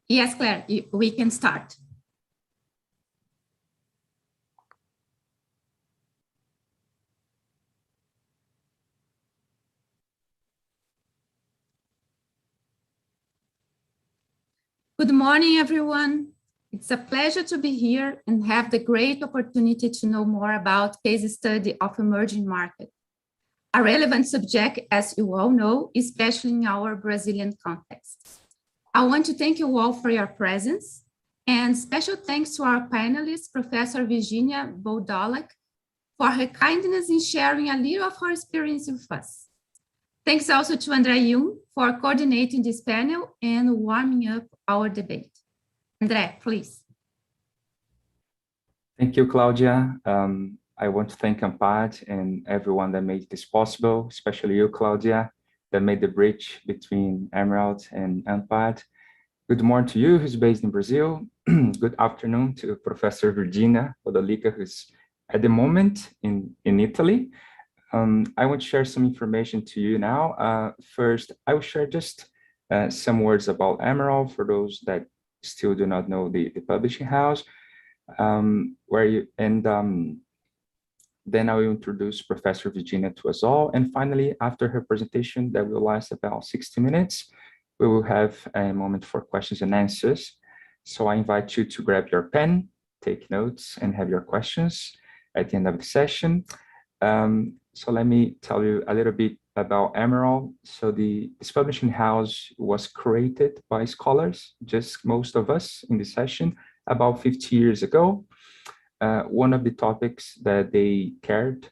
Yes, Claire, we can start. Good morning, everyone. It's a pleasure to be here and have the great opportunity to know more about case study of emerging market, a relevant subject, as you all know, especially in our Brazilian context. I want to thank you all for your presence, and special thanks to our panelist, Professor Virginia Bodolica, for her kindness in sharing a little of her experience with us. Thanks also to André for coordinating this panel and warming up our debate. André, please. Thank you, Claudia. I want to thank EnANPAD and everyone that made this possible, especially you, Claudia, that made the bridge between Emerald and EnANPAD. Good morning to you, who's based in Brazil. Good afternoon to Professor Virginia Bodolica, who's at the moment in Italy. I want to share some information to you now. First, I will share just some words about Emerald for those that still do not know the publishing house. Then I will introduce Professor Virginia to us all. And finally, after her presentation that will last about 60 minutes, we will have a moment for questions and answers. So I invite you to grab your pen, take notes, and have your questions at the end of the session. So let me tell you a little bit about Emerald. So this publishing house was created by scholars, just most of us in the session, about 50 years ago. One of the topics that they cared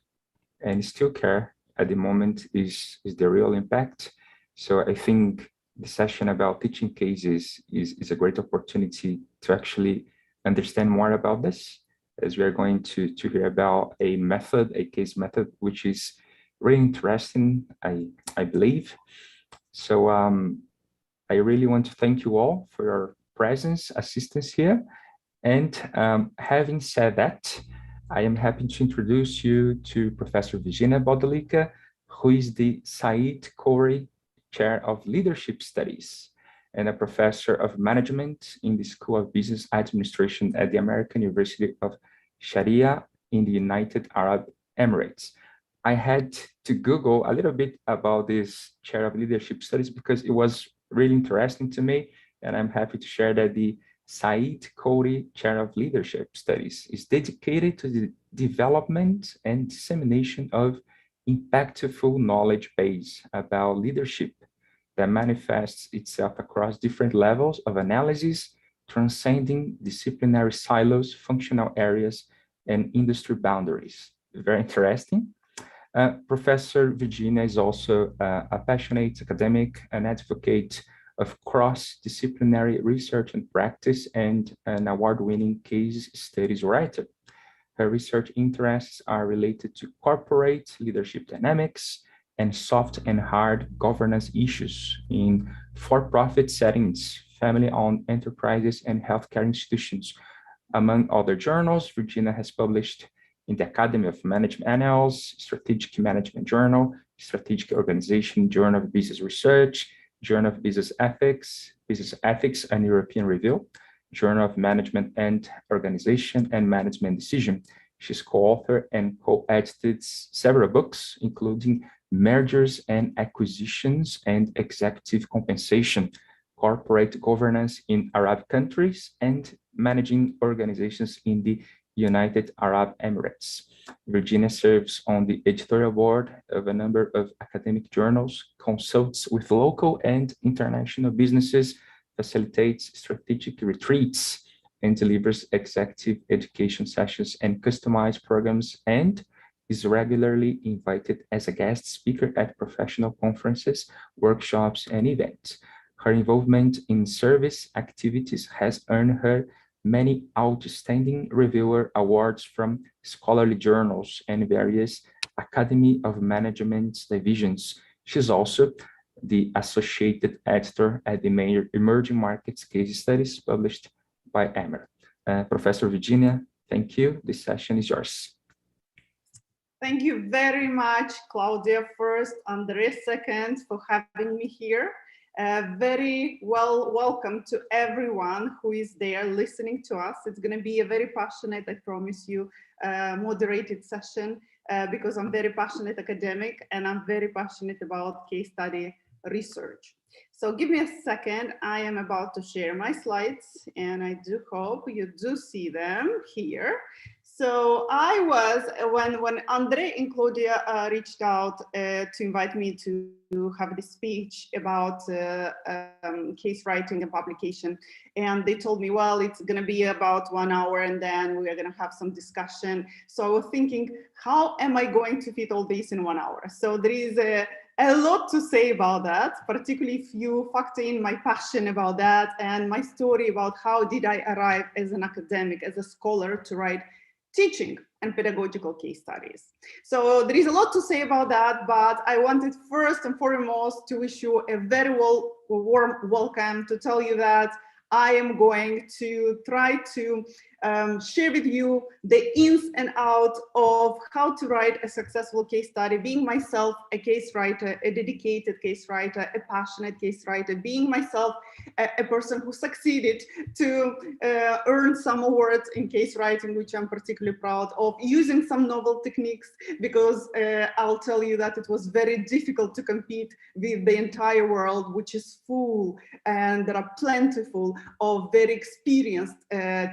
and still care at the moment is the real impact. So I think the session about teaching cases is a great opportunity to actually understand more about this, as we are going to hear about a method, a case method, which is really interesting, I believe. So I really want to thank you all for your presence, assistance here. And having said that, I am happy to introduce you to Professor Virginia Bodolica, who is the Said Khoury Chair of Leadership Studies and a professor of management in the School of Business Administration at the American University of Sharjah in the United Arab Emirates. I had to Google a little bit about this Chair of Leadership Studies because it was really interesting to me, and I'm happy to share that the Said Khoury Chair of Leadership Studies is dedicated to the development and dissemination of impactful knowledge base about leadership that manifests itself across different levels of analysis, transcending disciplinary silos, functional areas, and industry boundaries. Very interesting. Professor Virginia is also a passionate academic and advocate of cross-disciplinary research and practice, and an award-winning case studies writer. Her research interests are related to corporate leadership dynamics and soft and hard governance issues in for-profit settings, family-owned enterprises, and healthcare institutions. Among other journals, Virginia has published in the Academy of Management Annals, Strategic Management Journal, Strategic Organization, Journal of Business Research, Journal of Business Ethics, and European Review, Journal of Management and Organization and Management Decision. She's co-author and co-edited several books, including Mergers and Acquisitions and Executive Compensation, Corporate Governance in Arab Countries, and Managing Organizations in the United Arab Emirates. Virginia serves on the editorial board of a number of academic journals, consults with local and international businesses, facilitates strategic retreats, and delivers executive education sessions and customized programs, and is regularly invited as a guest speaker at professional conferences, workshops, and events. Her involvement in service activities has earned her many outstanding reviewer awards from scholarly journals and various Academy of Management divisions. She's also the associated editor at the major emerging markets case studies published by Emerald. Professor Virginia, thank you. This session is yours. Thank you very much, Claudia, first, André, second, for having me here. Very welcome to everyone who is there listening to us. It's going to be a very passionate, I promise you, moderated session because I'm very passionate academic and I'm very passionate about case study research. So give me a second. I am about to share my slides and I do hope you do see them here. So I was, when André and Claudia reached out to invite me to have this speech about case writing and publication, and they told me, well, it's going to be about 1 hour and then we're going to have some discussion. So I was thinking, how am I going to fit all this in 1 hour? So there is a lot to say about that, particularly if you factor in my passion about that and my story about how did I arrive as an academic, as a scholar to write teaching and pedagogical case studies. So there is a lot to say about that, but I wanted first and foremost to wish you a very warm welcome, to tell you that I am going to try to share with you the ins and outs of how to write a successful case study, being myself a case writer, a dedicated case writer, a passionate case writer, being myself a person who succeeded to earn some awards in case writing, which I'm particularly proud of, using some novel techniques, because I'll tell you that it was very difficult to compete with the entire world, which is full, and there are plentiful of very experienced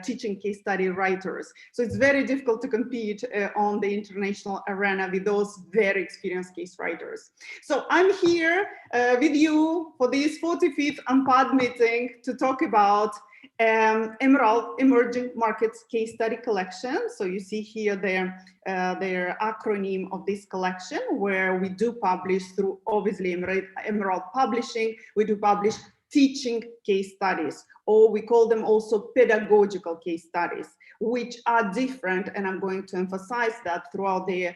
teaching case study writers. So it's very difficult to compete on the international arena with those very experienced case writers. So I'm here with you for this 45th EnANPAD meeting to talk about Emerald Emerging Markets Case Study Collection. So you see here their acronym of this collection, where we do publish through obviously Emerald Publishing, we do publish teaching case studies, or we call them also pedagogical case studies, which are different. And I'm going to emphasize that throughout the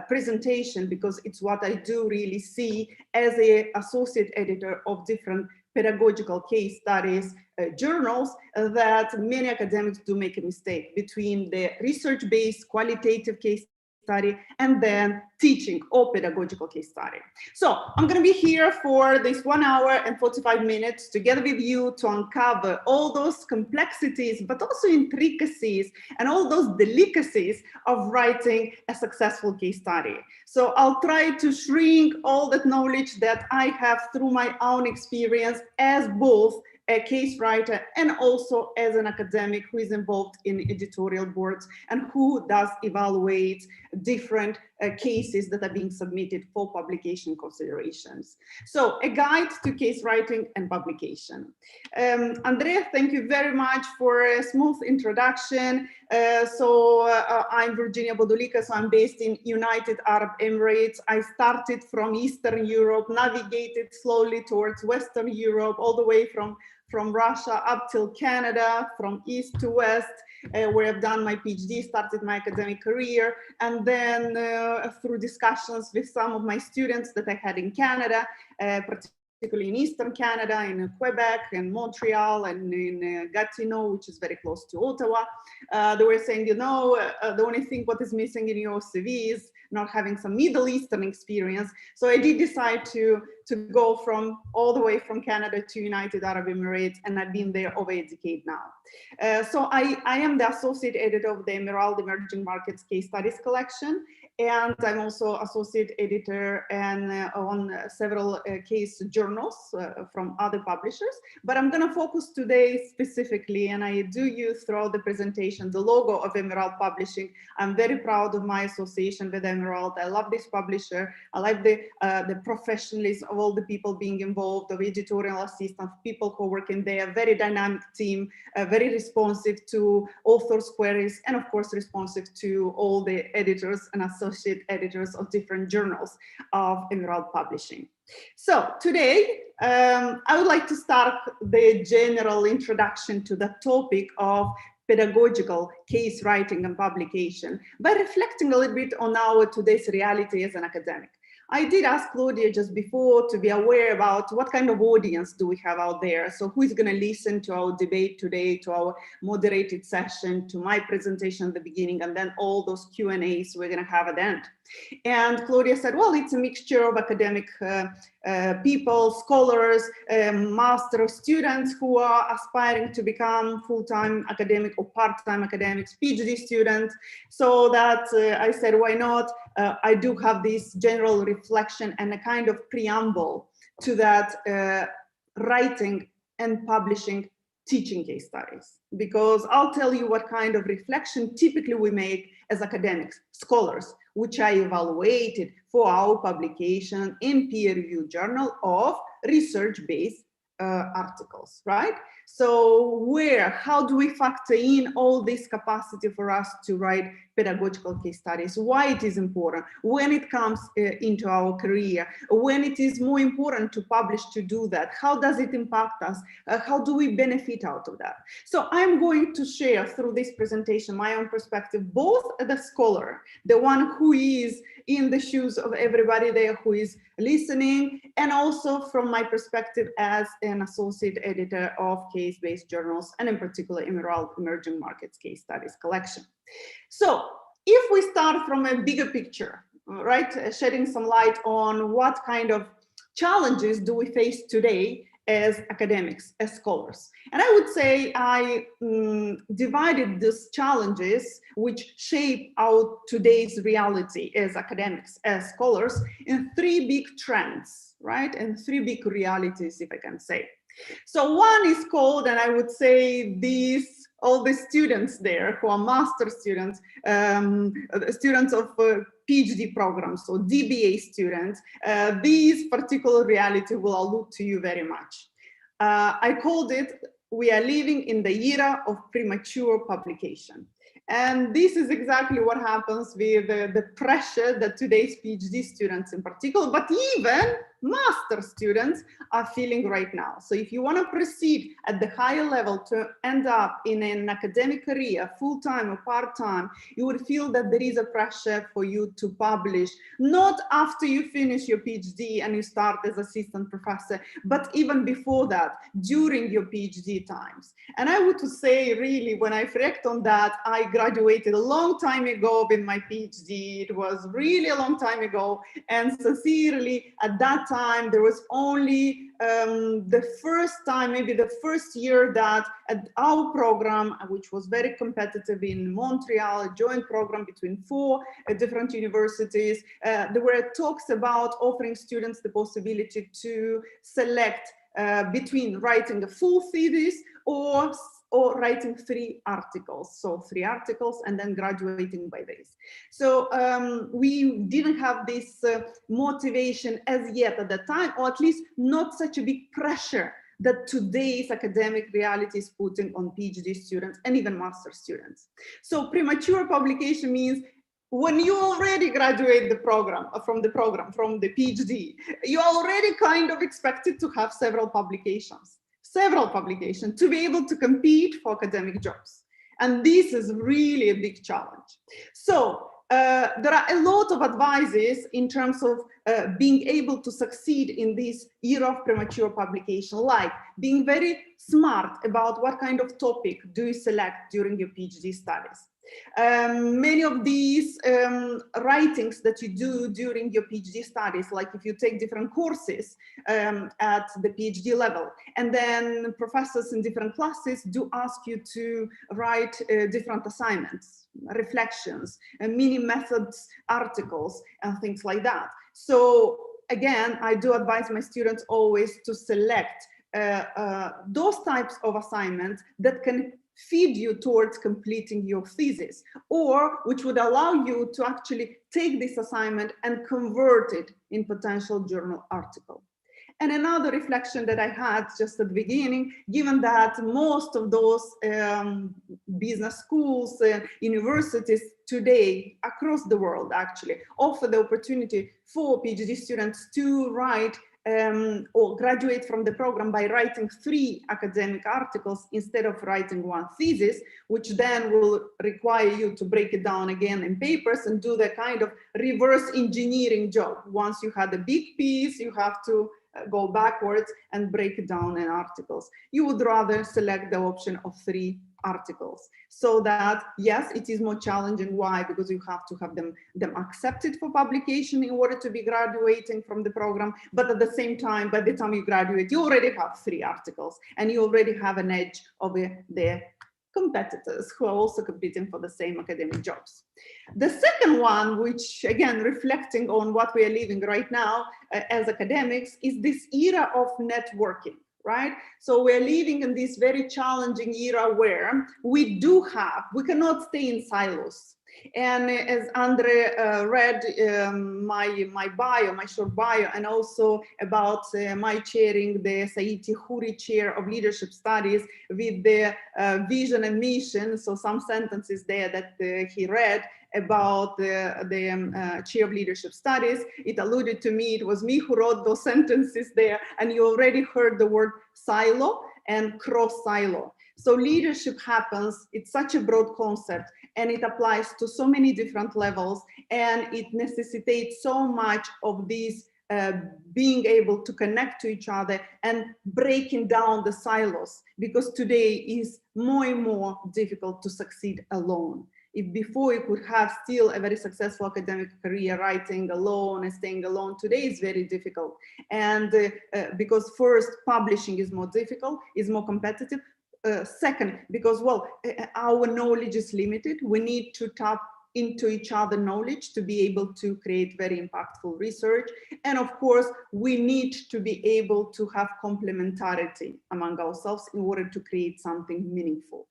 presentation, because it's what I do really see as an associate editor of different pedagogical case studies journals, that many academics do make a mistake between the research-based qualitative case study and then teaching or pedagogical case study. So I'm going to be here for this 1 hour and 45 minutes together with you to uncover all those complexities, but also intricacies and all those delicacies of writing a successful case study. So I'll try to shrink all that knowledge that I have through my own experience as both a case writer and also as an academic who is involved in editorial boards and who does evaluate different cases that are being submitted for publication considerations. So a guide to case writing and publication. André, thank you very much for a smooth introduction. I'm Virginia Bodolica, so I'm based in United Arab Emirates. I started from Eastern Europe, navigated slowly towards Western Europe, all the way from Russia up till Canada, from east to west, where I've done my PhD, started my academic career, and then through discussions with some of my students that I had in Canada, particularly in Eastern Canada, in Quebec and Montreal and in Gatineau, which is very close to Ottawa, they were saying, you know, the only thing what is missing in your CV is not having some Middle Eastern experience. So I did decide to go all the way from Canada to United Arab Emirates, and I've been there over a decade now. So I am the associate editor of the Emerald Emerging Markets Case Studies Collection, and I'm also associate editor and on several case journals from other publishers. But I'm going to focus today specifically, and I do use throughout the presentation the logo of Emerald Publishing. I'm very proud of my association with Emerald. I love this publisher. I like the professionalism of all the people being involved, of editorial assistants, people who work in there, very dynamic team, very responsive to authors' queries, and of course responsive to all the editors and associate editors of different journals of Emerald Publishing. So today, I would like to start the general introduction to the topic of pedagogical case writing and publication by reflecting a little bit on our today's reality as an academic. I did ask Claudia just before to be aware about what kind of audience do we have out there. So who is going to listen to our debate today, to our moderated session, to my presentation at the beginning, and then all those Q&As we're going to have at the end. And Claudia said, well, it's a mixture of academic people, scholars, master students who are aspiring to become full-time academic or part-time academics, PhD students. So that I said, why not? I do have this general reflection and a kind of preamble to that writing and publishing teaching case studies, because I'll tell you what kind of reflection typically we make as academics, scholars, which I evaluated for our publication in peer-reviewed journal of research-based articles, right? So how do we factor in all this capacity for us to write pedagogical case studies, why it is important, when it comes into our career, when it is more important to publish to do that, how does it impact us, how do we benefit out of that? So I'm going to share through this presentation my own perspective, both as a scholar, the one who is in the shoes of everybody there who is listening, and also from my perspective as an associate editor of case-based journals, and in particular Emerald Emerging Markets Case Studies collection. So if we start from a bigger picture, right, shedding some light on what kind of challenges do we face today as academics, as scholars. And I would say I divided these challenges which shape our today's reality as academics, as scholars, in three big trends, right? And three big realities, if I can say. So one is called, and I would say all the students there who are master students, students of PhD programs, so DBA students, these particular reality will allude to you very much. I called it, we are living in the era of premature publication. And this is exactly what happens with the pressure that today's PhD students in particular, but even master students are feeling right now. So if you want to proceed at the higher level to end up in an academic career, full-time or part-time, you would feel that there is a pressure for you to publish, not after you finish your PhD and you start as assistant professor, but even before that, during your PhD times. And I would say, really, when I reflect on that, I graduated a long time ago with my PhD. It was really a long time ago. And sincerely, at that time, there was only the first time, maybe the first year that at our program, which was very competitive in Montreal, a joint program between 4 different universities, there were talks about offering students the possibility to select between writing a full thesis or writing 3 articles. So 3 articles and then graduating by this. So we didn't have this motivation as yet at the time, or at least not such a big pressure that today's academic reality is putting on PhD students and even master students. So premature publication means when you already graduate from the PhD, you already kind of expected to have several publications to be able to compete for academic jobs. And this is really a big challenge. So there are a lot of advices in terms of being able to succeed in this era of premature publication, like being very smart about what kind of topic do you select during your PhD studies. Many of these writings that you do during your PhD studies, like if you take different courses at the PhD level, and then professors in different classes do ask you to write different assignments, reflections, mini methods, articles, and things like that. So again, I do advise my students always to select those types of assignments that can feed you towards completing your thesis, or which would allow you to actually take this assignment and convert it in potential journal article. And another reflection that I had just at the beginning, given that most of those business schools, universities today across the world actually offer the opportunity for PhD students to write or graduate from the program by writing 3 academic articles instead of writing 1 thesis, which then will require you to break it down again in papers and do the kind of reverse engineering job. Once you had a big piece, you have to go backwards and break it down in articles. You would rather select the option of 3 articles, so that, yes, it is more challenging. Why? Because you have to have them accepted for publication in order to be graduating from the program. But at the same time, by the time you graduate, you already have 3 articles and you already have an edge over the competitors who are also competing for the same academic jobs. The second one, which again, reflecting on what we are living right now as academics, is this era of networking. Right? So we're living in this very challenging era where we cannot stay in silos. And as André read my short bio, and also about my chairing the Saiti Houri Chair of Leadership Studies with the vision and mission, so some sentences there that he read about the Chair of Leadership Studies, it alluded to me, it was me who wrote those sentences there, and you already heard the word silo and cross-silo. So leadership happens, it's such a broad concept, and it applies to so many different levels, and it necessitates so much of these being able to connect to each other and breaking down the silos, because today is more and more difficult to succeed alone. If before you could have still a very successful academic career writing alone and staying alone, today is very difficult. And because first, publishing is more difficult, is more competitive. Second, because, well, our knowledge is limited. We need to tap into each other's knowledge to be able to create very impactful research. And of course, we need to be able to have complementarity among ourselves in order to create something meaningful.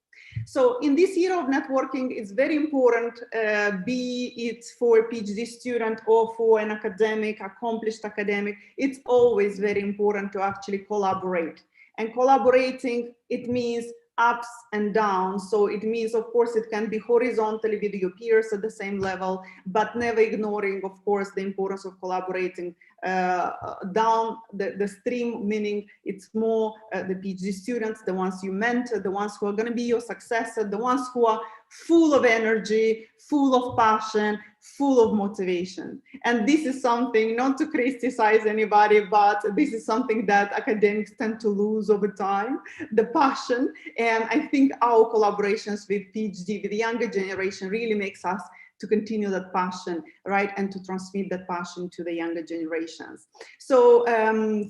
So in this era of networking, it's very important, be it for a PhD student or for an academic, accomplished academic, it's always very important to actually collaborate. And collaborating, it means ups and downs. So it means, of course, it can be horizontally with your peers at the same level, but never ignoring, of course, the importance of collaborating down the stream, meaning it's more the PhD students, the ones you mentor, the ones who are going to be your successor, the ones who are full of energy, full of passion, full of motivation. And this is something, not to criticize anybody, but this is something that academics tend to lose over time, the passion. And I think our collaborations with PhD, with the younger generation, really makes us to continue that passion, right? And to transmit that passion to the younger generations. So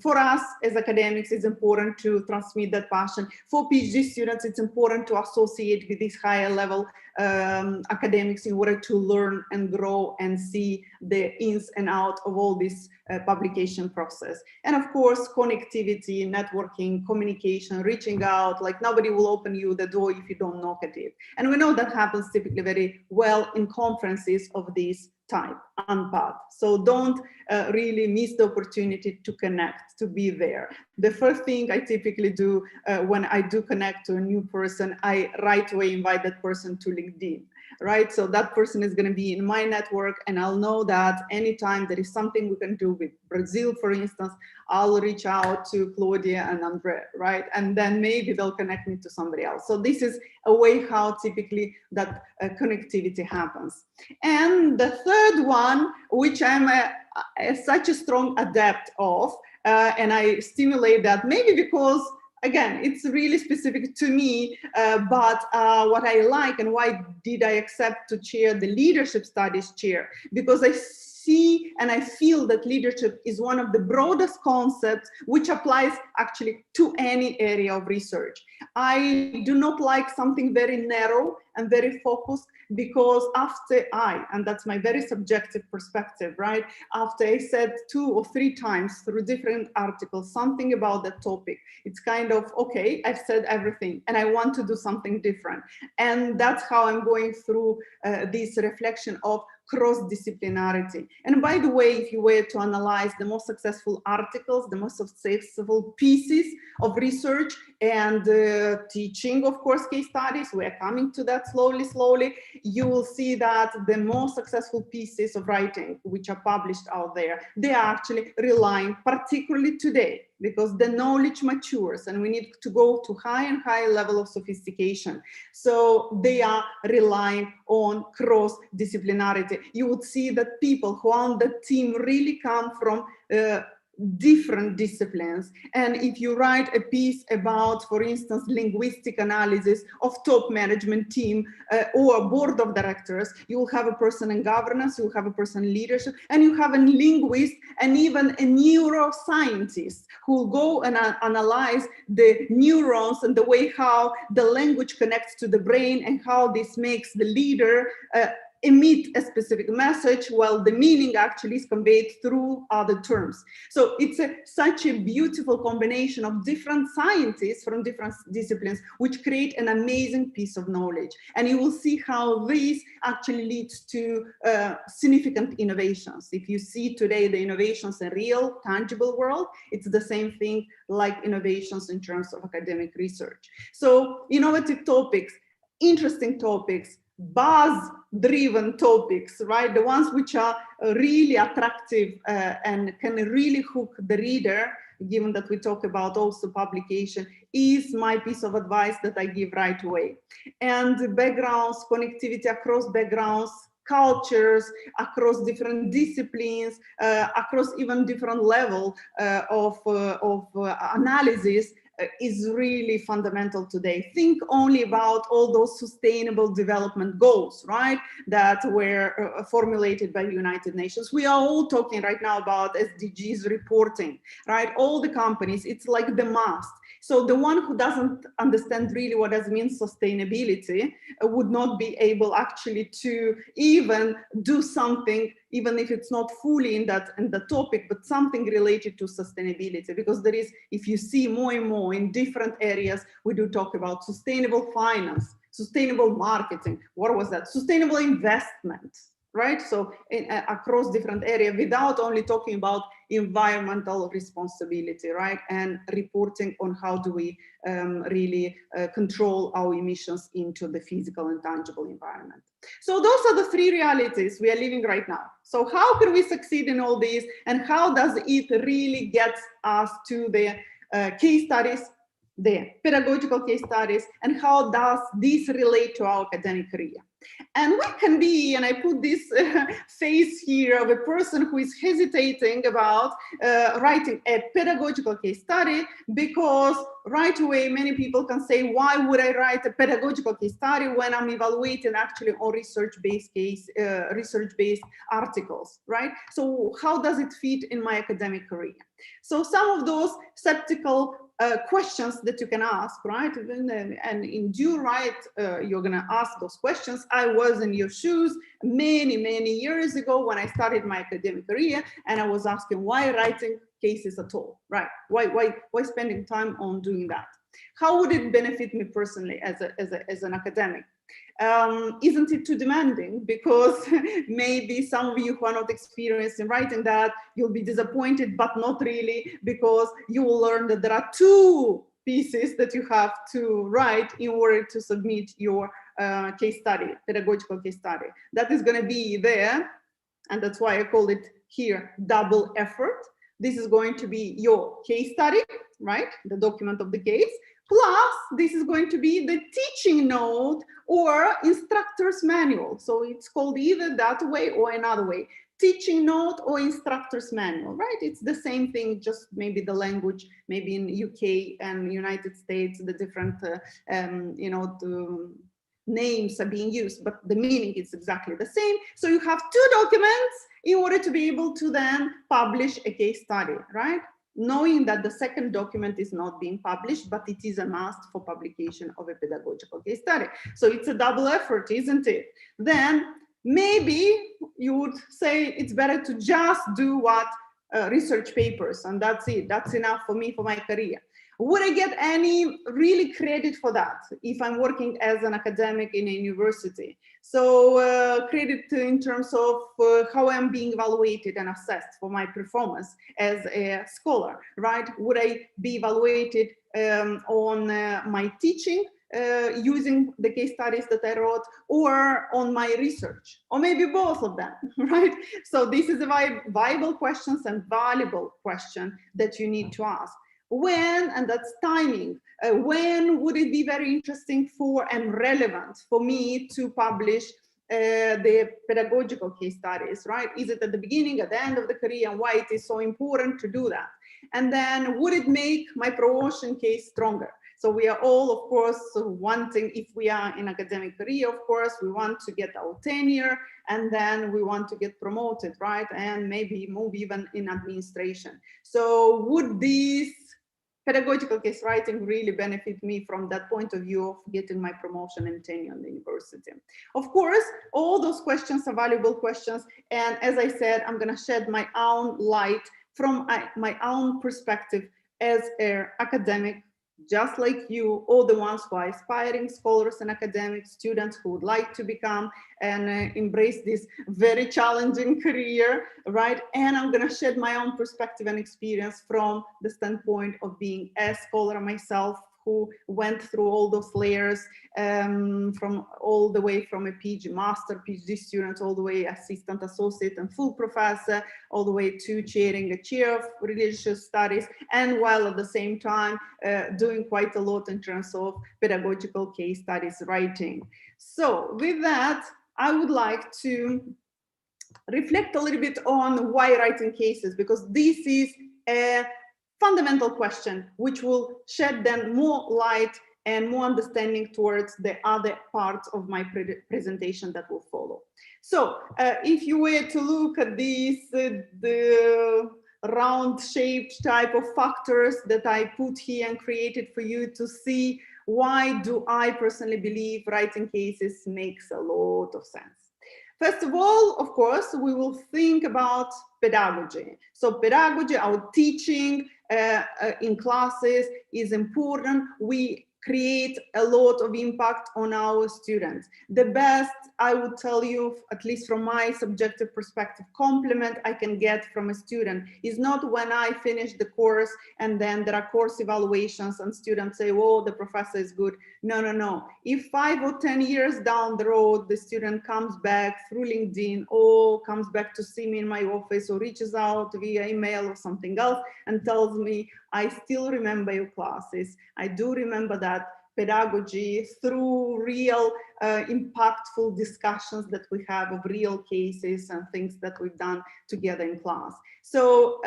for us as academics, it's important to transmit that passion. For PhD students, it's important to associate with these higher level academics in order to learn and grow and see the ins and outs of all this publication process. And of course, connectivity, networking, communication, reaching out, like nobody will open you the door if you don't knock at it. And we know that happens typically very well in conferences of this type, EnANPAD. So don't really miss the opportunity to connect, to be there. The first thing I typically do when I do connect to a new person, I right away invite that person to LinkedIn, right? So that person is going to be in my network, and I'll know that anytime there is something we can do with Brazil, for instance, I'll reach out to Claudia and André, right? And then maybe they'll connect me to somebody else. So this is a way how typically that connectivity happens. And the third one, which I'm such a strong adept of, and I stimulate that maybe because, again, it's really specific to me, but what I like and why did I accept to chair the leadership studies chair? Because I see and I feel that leadership is one of the broadest concepts which applies actually to any area of research. I do not like something very narrow and very focused, because after and that's my very subjective perspective, right? After I said 2 or 3 times through different articles, something about that topic, it's kind of, okay, I've said everything and I want to do something different. And that's how I'm going through this reflection of cross-disciplinarity. And by the way, if you were to analyze the most successful articles, the most successful pieces of research and teaching, of course, case studies, we're coming to that slowly, you will see that the most successful pieces of writing which are published out there, they are actually relying, particularly today, because the knowledge matures and we need to go to higher and higher level of sophistication. So they are relying on cross-disciplinarity. You would see that people who are on the team really come from different disciplines. And if you write a piece about, for instance, linguistic analysis of top management team or board of directors, you will have a person in governance, you will have a person in leadership, and you have a linguist and even a neuroscientist who will go and analyze the neurons and the way how the language connects to the brain and how this makes the leader emit a specific message while the meaning actually is conveyed through other terms. So it's such a beautiful combination of different scientists from different disciplines which create an amazing piece of knowledge. And you will see how this actually leads to significant innovations. If you see today the innovations in real, tangible world, it's the same thing like innovations in terms of academic research. So innovative topics, interesting topics, buzz-driven topics, right? The ones which are really attractive and can really hook the reader, given that we talk about also publication, is my piece of advice that I give right away. And backgrounds, connectivity across backgrounds, cultures, across different disciplines, across even different level of analysis, is really fundamental today. Think only about all those sustainable development goals, right, that were formulated by the United Nations. We are all talking right now about SDGs reporting, right? All the companies, it's like the must. So the one who doesn't understand really what does mean sustainability would not be able actually to even do something, even if it's not fully in the topic, but something related to sustainability. Because there is, if you see more and more in different areas, we do talk about sustainable finance, sustainable marketing. What was that? Sustainable investment, right? So across different areas, without only talking about environmental responsibility, right? And reporting on how do we really control our emissions into the physical and tangible environment. So those are the three realities we are living right now. So how can we succeed in all these, and how does it really get us to the case studies, the pedagogical case studies, and how does this relate to our academic career? And we can be, and I put this face here of a person who is hesitating about writing a pedagogical case study, because right away many people can say, why would I write a pedagogical case study when I'm evaluating actually on research-based articles, right? So how does it fit in my academic career? So some of those skeptical questions that you can ask, right? And in due right, you're gonna ask those questions. I was in your shoes many years ago when I started my academic career, and I was asking, why writing cases at all, right? Why spending time on doing that? How would it benefit me personally as an academic? Isn't it too demanding? Because maybe some of you who are not experienced in writing that, you'll be disappointed, but not really, because you will learn that there are two pieces that you have to write in order to submit your case study, pedagogical case study. That is going to be there, and that's why I called it here double effort. This is going to be your case study, right? The document of the case. Plus, this is going to be the teaching note or instructor's manual. So it's called either that way or another way. Teaching note or instructor's manual, right? It's the same thing, just maybe the language, maybe in UK and United States, the different, the names are being used, but the meaning is exactly the same. So you have two documents in order to be able to then publish a case study, right? Knowing that the second document is not being published, but it is a must for publication of a pedagogical case study. So it's a double effort, isn't it? Then maybe you would say it's better to just do what research papers, and that's it. That's enough for me for my career. Would I get any really credit for that if I'm working as an academic in a university? So credit in terms of how I'm being evaluated and assessed for my performance as a scholar, right? Would I be evaluated on my teaching using the case studies that I wrote, or on my research, or maybe both of them, right? So this is a viable questions and valuable question that you need to ask. When, and that's timing, when would it be very interesting for and relevant for me to publish the pedagogical case studies, right? Is it at the beginning, at the end of the career, and why it is so important to do that? And then would it make my promotion case stronger? So we are all, of course, wanting, if we are in academic career, of course, we want to get our tenure, and then we want to get promoted, right? And maybe move even in administration. So would this pedagogical case writing really benefit me from that point of view of getting my promotion and tenure in the university? Of course, all those questions are valuable questions. And as I said, I'm going to shed my own light from my own perspective as an academic, just like you, all the ones who are aspiring scholars and academic students who would like to become and embrace this very challenging career, right? And I'm going to shed my own perspective and experience from the standpoint of being a scholar myself, who went through all those layers from all the way from a PhD master, PhD student, all the way assistant, associate, and full professor, all the way to chairing a chair of religious studies, and while at the same time doing quite a lot in terms of pedagogical case studies writing. So with that, I would like to reflect a little bit on why writing cases, because this is a fundamental question which will shed then more light and more understanding towards the other parts of my presentation that will follow. So if you were to look at these, the round shaped type of factors that I put here and created for you to see, why do I personally believe writing cases makes a lot of sense? First of all, of course, we will think about pedagogy. So pedagogy, our teaching in classes is important. We create a lot of impact on our students. The best, I would tell you, at least from my subjective perspective, compliment I can get from a student is not when I finish the course and then there are course evaluations and students say, oh, the professor is good. No, no, no. If 5 or 10 years down the road, the student comes back through LinkedIn or comes back to see me in my office or reaches out via email or something else and tells me, I still remember your classes. I do remember that pedagogy through real impactful discussions that we have of real cases and things that we've done together in class. So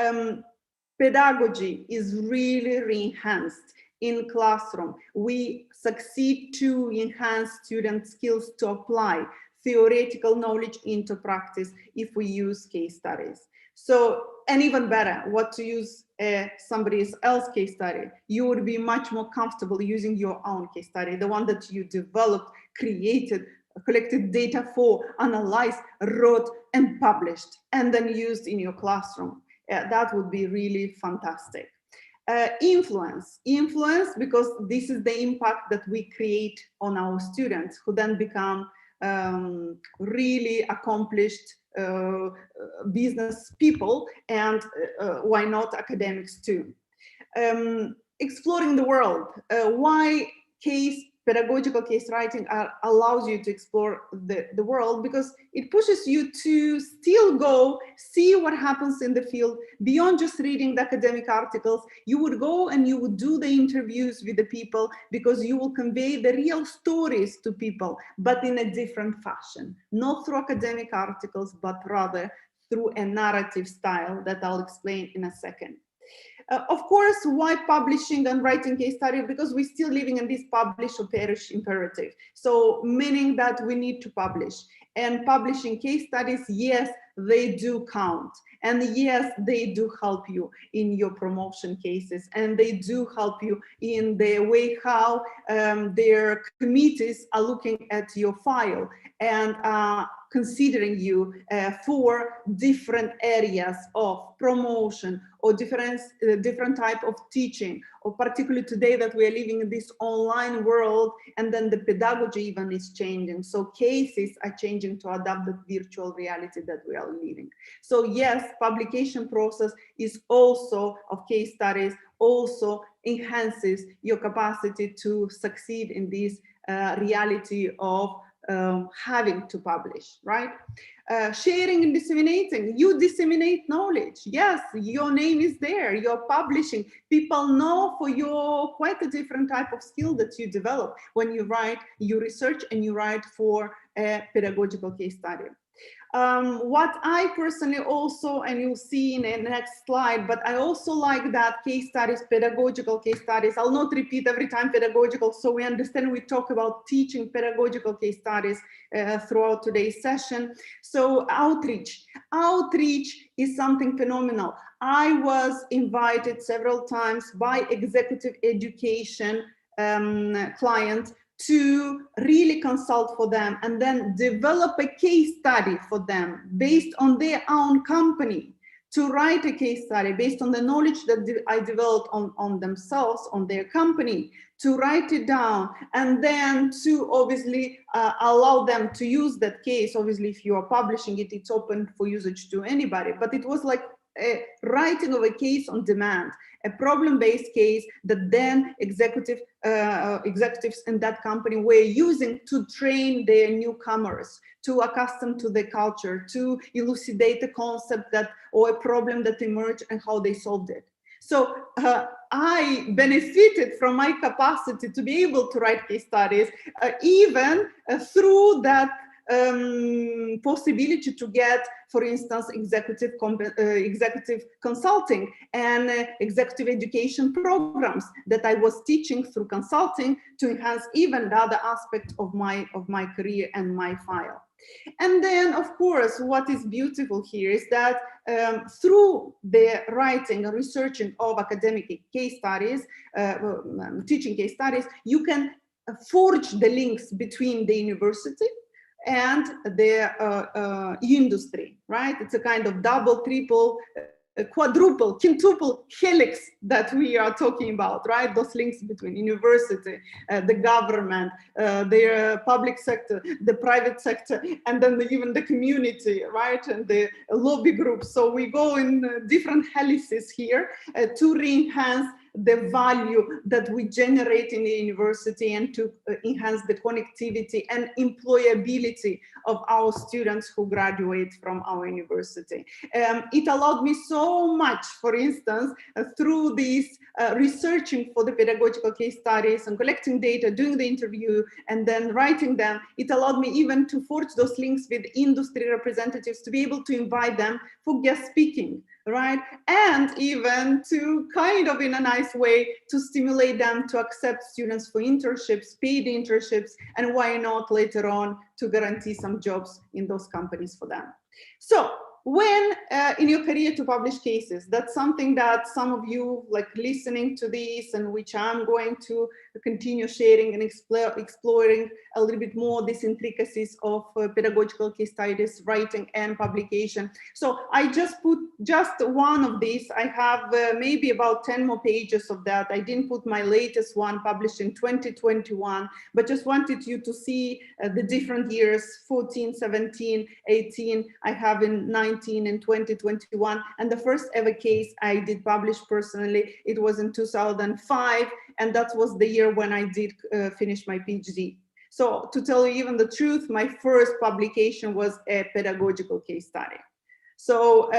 pedagogy is really re-enhanced in classroom. We succeed to enhance student skills to apply theoretical knowledge into practice if we use case studies. So, and even better, what to use somebody else's case study. You would be much more comfortable using your own case study, the one that you developed, created, collected data for, analyzed, wrote, and published, and then used in your classroom. That would be really fantastic. Influence, because this is the impact that we create on our students, who then become really accomplished business people, and why not academics too. Exploring the world, why pedagogical case writing allows you to explore the world, because it pushes you to still go see what happens in the field beyond just reading the academic articles. You would go and you would do the interviews with the people, because you will convey the real stories to people, but in a different fashion, not through academic articles, but rather through a narrative style that I'll explain in a second. Of course, why publishing and writing case study? Because we're still living in this publish or perish imperative. So meaning that we need to publish. And publishing case studies, yes, they do count. And yes, they do help you in your promotion cases. And they do help you in the way how their committees are looking at your file and considering you for different areas of promotion or different type of teaching or particularly today that we are living in this online world, and then the pedagogy even is changing. So cases are changing to adapt the virtual reality that we are living. So yes, publication process is also of case studies, also enhances your capacity to succeed in this reality of having to publish, right? Sharing and disseminating, you disseminate knowledge. Yes, your name is there, you're publishing. People know for your quite a different type of skill that you develop when you write, you research and you write for a pedagogical case study. What I personally also, and you'll see in the next slide, but I also like that case studies, pedagogical case studies. I'll not repeat every time pedagogical, so we understand we talk about teaching pedagogical case studies throughout today's session. So outreach is something phenomenal. I was invited several times by executive education clients to really consult for them and then develop a case study for them based on their own company, to write a case study based on the knowledge that I developed on themselves, on their company, to write it down, and then to obviously allow them to use that case. Obviously, if you are publishing it, it's open for usage to anybody, but it was like a writing of a case on demand, a problem-based case that then executives in that company were using to train their newcomers, to accustom to the culture, to elucidate a concept that or a problem that emerged and how they solved it. So I benefited from my capacity to be able to write case studies, even through that possibility to get, for instance, executive consulting and executive education programs that I was teaching through consulting to enhance even the other aspect of my career and my file. And then, of course, what is beautiful here is that through the writing and researching of academic case studies, teaching case studies, you can forge the links between the university and the industry, right? It's a kind of double, triple, quadruple, quintuple helix that we are talking about, right? Those links between university, the government, the public sector, the private sector, and then even the community, right? And the lobby groups. So we go in different helices here to re-enhance the value that we generate in the university and to enhance the connectivity and employability of our students who graduate from our university. It allowed me so much, for instance, through this researching for the pedagogical case studies and collecting data, doing the interview, and then writing them. It allowed me even to forge those links with industry representatives to be able to invite them for guest speaking, right? And even to kind of in a nice way to stimulate them to accept students for internships, paid internships, and why not later on to guarantee some jobs in those companies for them. So when in your career to publish cases, that's something that some of you like listening to this and which I'm going to continue sharing and exploring a little bit more these intricacies of pedagogical case studies, writing and publication. So I just put just one of these. I have maybe about 10 more pages of that. I didn't put my latest one published in 2021, but just wanted you to see the different years, 14, 17, 18, I have in 19 and 2021. And the first ever case I did publish personally, it was in 2005. And that was the year when I did finish my PhD. So to tell you even the truth, my first publication was a pedagogical case study. So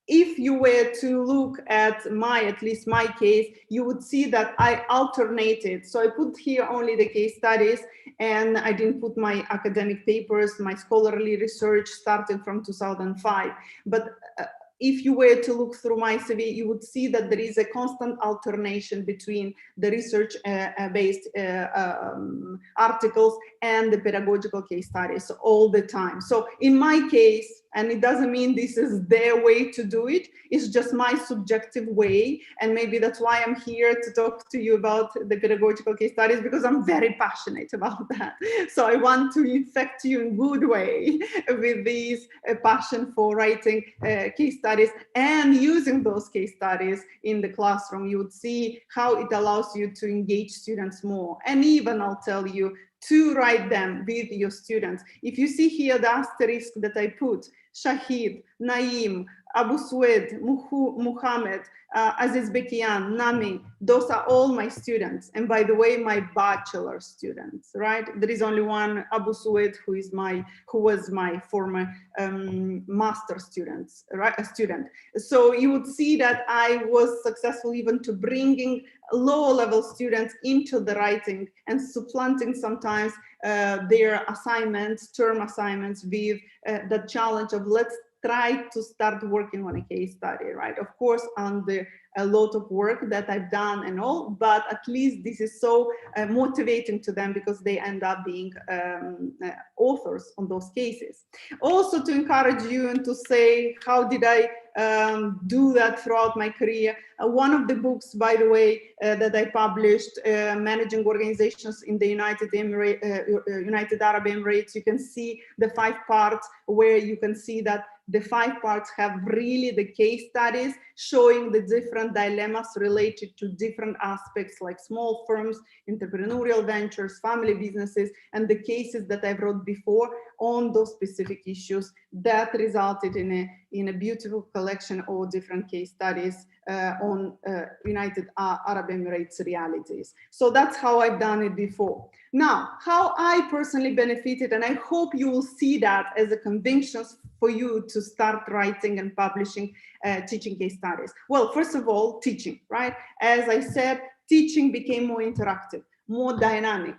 if you were to look at at least my case, you would see that I alternated. So I put here only the case studies and I didn't put my academic papers, my scholarly research started from 2005. But if you were to look through my CV, you would see that there is a constant alternation between the research-based articles and the pedagogical case studies all the time. So in my case, and it doesn't mean this is their way to do it, it's just my subjective way. And maybe that's why I'm here to talk to you about the pedagogical case studies, because I'm very passionate about that. So I want to infect you in a good way with this passion for writing case studies and using those case studies in the classroom, you would see how it allows you to engage students more. And even I'll tell you to write them with your students. If you see here the asterisk that I put, Shahid, Naim, Abu Sued, Muhammad, Aziz Bekian, Nami, those are all my students. And by the way, my bachelor students, right? There is only one, Abu Sued, who was my former master students, right? A student. So you would see that I was successful even to bringing low-level students into the writing and supplanting sometimes their assignments, term assignments, with the challenge of let's try to start working on a case study, right? Of course, under a lot of work that I've done and all, but at least this is so motivating to them because they end up being authors on those cases. Also to encourage you and to say, how did I do that throughout my career? One of the books, by the way, that I published, Managing Organizations in the United Arab Emirates, you can see the 5 parts where you can see that the 5 parts have really the case studies showing the different dilemmas related to different aspects like small firms, entrepreneurial ventures, family businesses, and the cases that I wrote before on those specific issues that resulted in a beautiful collection of different case studies on United Arab Emirates realities. So that's how I've done it before. Now, how I personally benefited, and I hope you will see that as a conviction for you to start writing and publishing teaching case studies. Well, first of all, teaching, right? As I said, teaching became more interactive, more dynamic.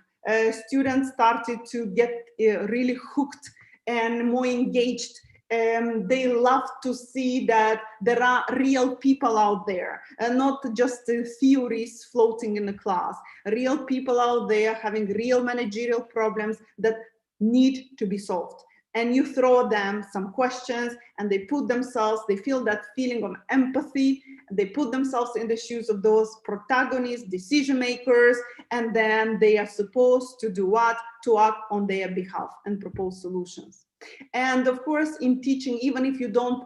Students started to get really hooked and more engaged. They love to see that there are real people out there and not just theories floating in the class. Real people out there having real managerial problems that need to be solved. And you throw them some questions and they put themselves, they feel that feeling of empathy, they put themselves in the shoes of those protagonists, decision makers, and then they are supposed to do what? To act on their behalf and propose solutions. And of course, in teaching, even if you don't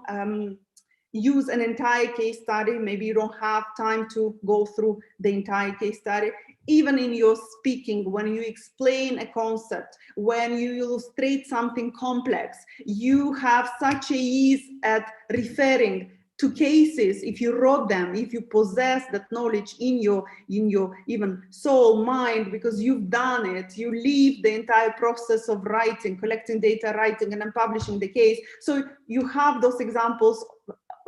use an entire case study, maybe you don't have time to go through the entire case study, even in your speaking, when you explain a concept, when you illustrate something complex, you have such a ease at referring to cases. If you wrote them, if you possess that knowledge in your even soul, mind, because you've done it, you live the entire process of writing, collecting data, writing, and then publishing the case. So you have those examples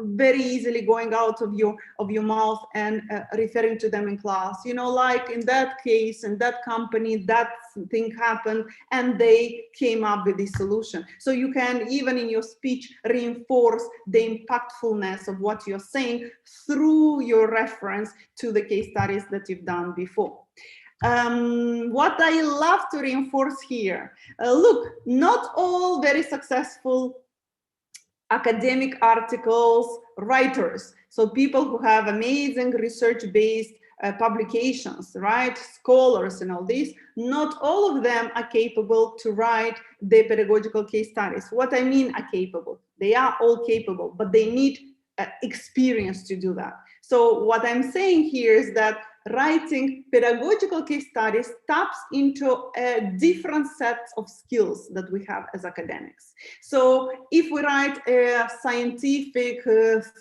very easily going out of your mouth and referring to them in class. You know, like in that case, in that company, that thing happened and they came up with this solution. So you can, even in your speech, reinforce the impactfulness of what you're saying through your reference to the case studies that you've done before. What I love to reinforce here, look, not all very successful academic articles writers, so people who have amazing research-based publications, right, scholars and all this, not all of them are capable to write the pedagogical case studies. What I mean are capable, they are all capable, but they need experience to do that. So what I'm saying here is that writing pedagogical case studies taps into a different set of skills that we have as academics. So if we write a scientific,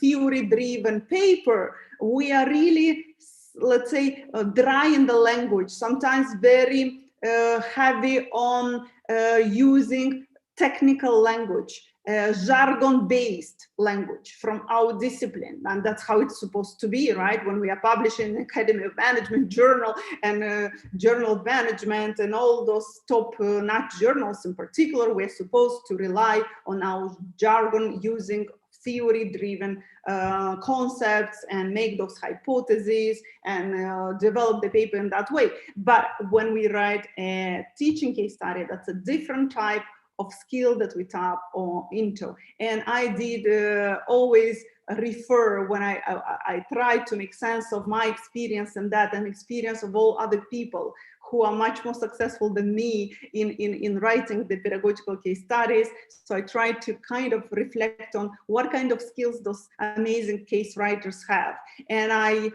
theory-driven paper, we are really, let's say, dry in the language, sometimes very heavy on using technical language, jargon-based language from our discipline, and that's how it's supposed to be, right? When we are publishing Academy of Management journal and Journal of Management and all those top-notch journals in particular, we're supposed to rely on our jargon using theory-driven concepts and make those hypotheses and develop the paper in that way. But when we write a teaching case study, that's a different type of skill that we tap into. And I did always refer when I try to make sense of my experience and that and experience of all other people who are much more successful than me in writing the pedagogical case studies. So I tried to kind of reflect on what kind of skills those amazing case writers have. And I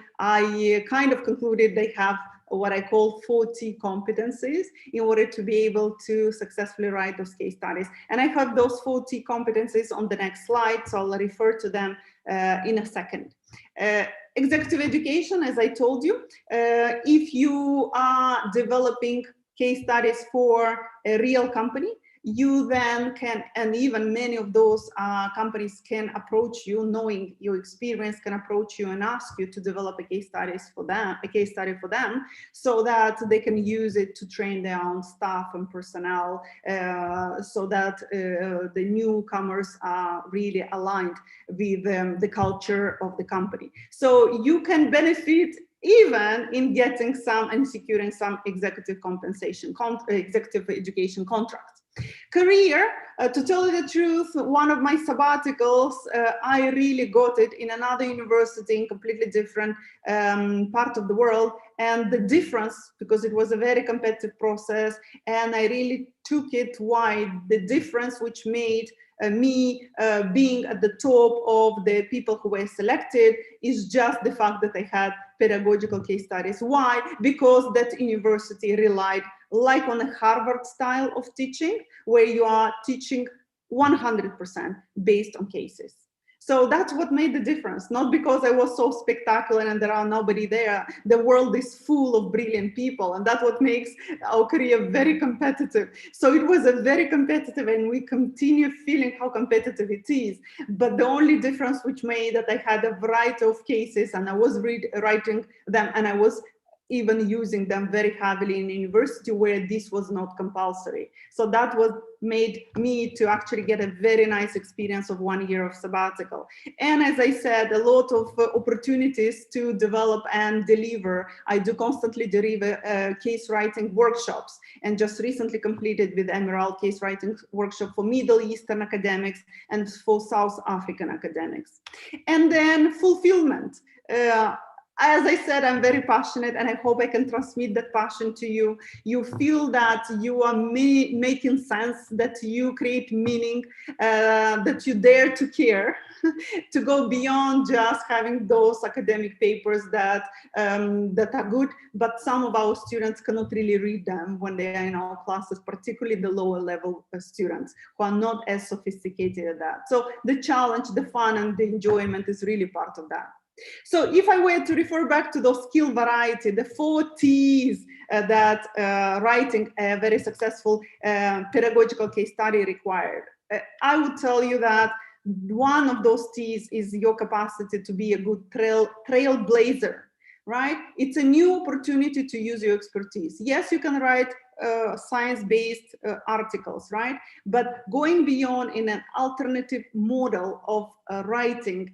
kind of concluded they have what I call 40 competencies in order to be able to successfully write those case studies. And I have those 40 competencies on the next slide, so I'll refer to them in a second. Executive education, as I told you, if you are developing case studies for a real company, you then can, and even many of those companies can approach you, knowing your experience, can approach you and ask you to develop a case study for them, so that they can use it to train their own staff and personnel, so that the newcomers are really aligned with the culture of the company. So you can benefit even in getting some and securing some executive compensation, executive education contracts. Career, to tell you the truth, one of my sabbaticals, I really got it in another university in completely different part of the world. And the difference, because it was a very competitive process, and I really took it wide, the difference which made me being at the top of the people who were selected is just the fact that I had pedagogical case studies. Why? Because that university relied like on a Harvard style of teaching, where you are teaching 100% based on cases. So that's what made the difference, not because I was so spectacular and there are nobody there. The world is full of brilliant people, and that's what makes our career very competitive. So it was a very competitive, and we continue feeling how competitive it is. But the only difference which made that I had a variety of cases, and I was writing them, and I was even using them very heavily in university where this was not compulsory. So that was made me to actually get a very nice experience of 1 year of sabbatical. And as I said, a lot of opportunities to develop and deliver. I do constantly deliver case writing workshops, and just recently completed with Emerald case writing workshop for Middle Eastern academics and for South African academics. And then fulfillment. As I said, I'm very passionate, and I hope I can transmit that passion to you. You feel that you are making sense, that you create meaning, that you dare to care, to go beyond just having those academic papers that are good, but some of our students cannot really read them when they are in our classes, particularly the lower level students who are not as sophisticated as that. So the challenge, the fun, and the enjoyment is really part of that. So if I were to refer back to those skill variety, the 4 T's that writing a very successful pedagogical case study required, I would tell you that one of those T's is your capacity to be a good trailblazer, right? It's a new opportunity to use your expertise. Yes, you can write science-based articles, right? But going beyond in an alternative model of writing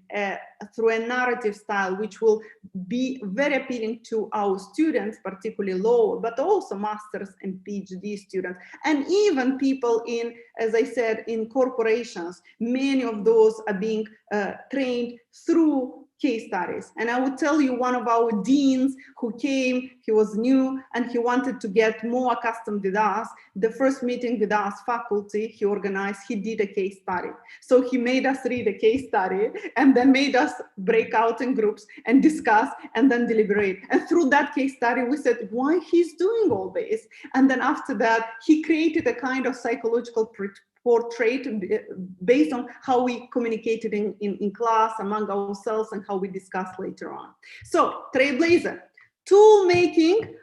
through a narrative style, which will be very appealing to our students, particularly lower, but also masters and PhD students, and even people in, as I said, in corporations. Many of those are being trained through case studies. And I would tell you, one of our deans who came, he was new and he wanted to get more accustomed with us. The first meeting with us faculty he organized, he did a case study. So he made us read a case study and then made us break out in groups and discuss and then deliberate. And through that case study, we said, why he's doing all this? And then after that, he created a kind of psychological portrait based on how we communicated in class among ourselves and how we discussed later on. So trailblazer, tool making,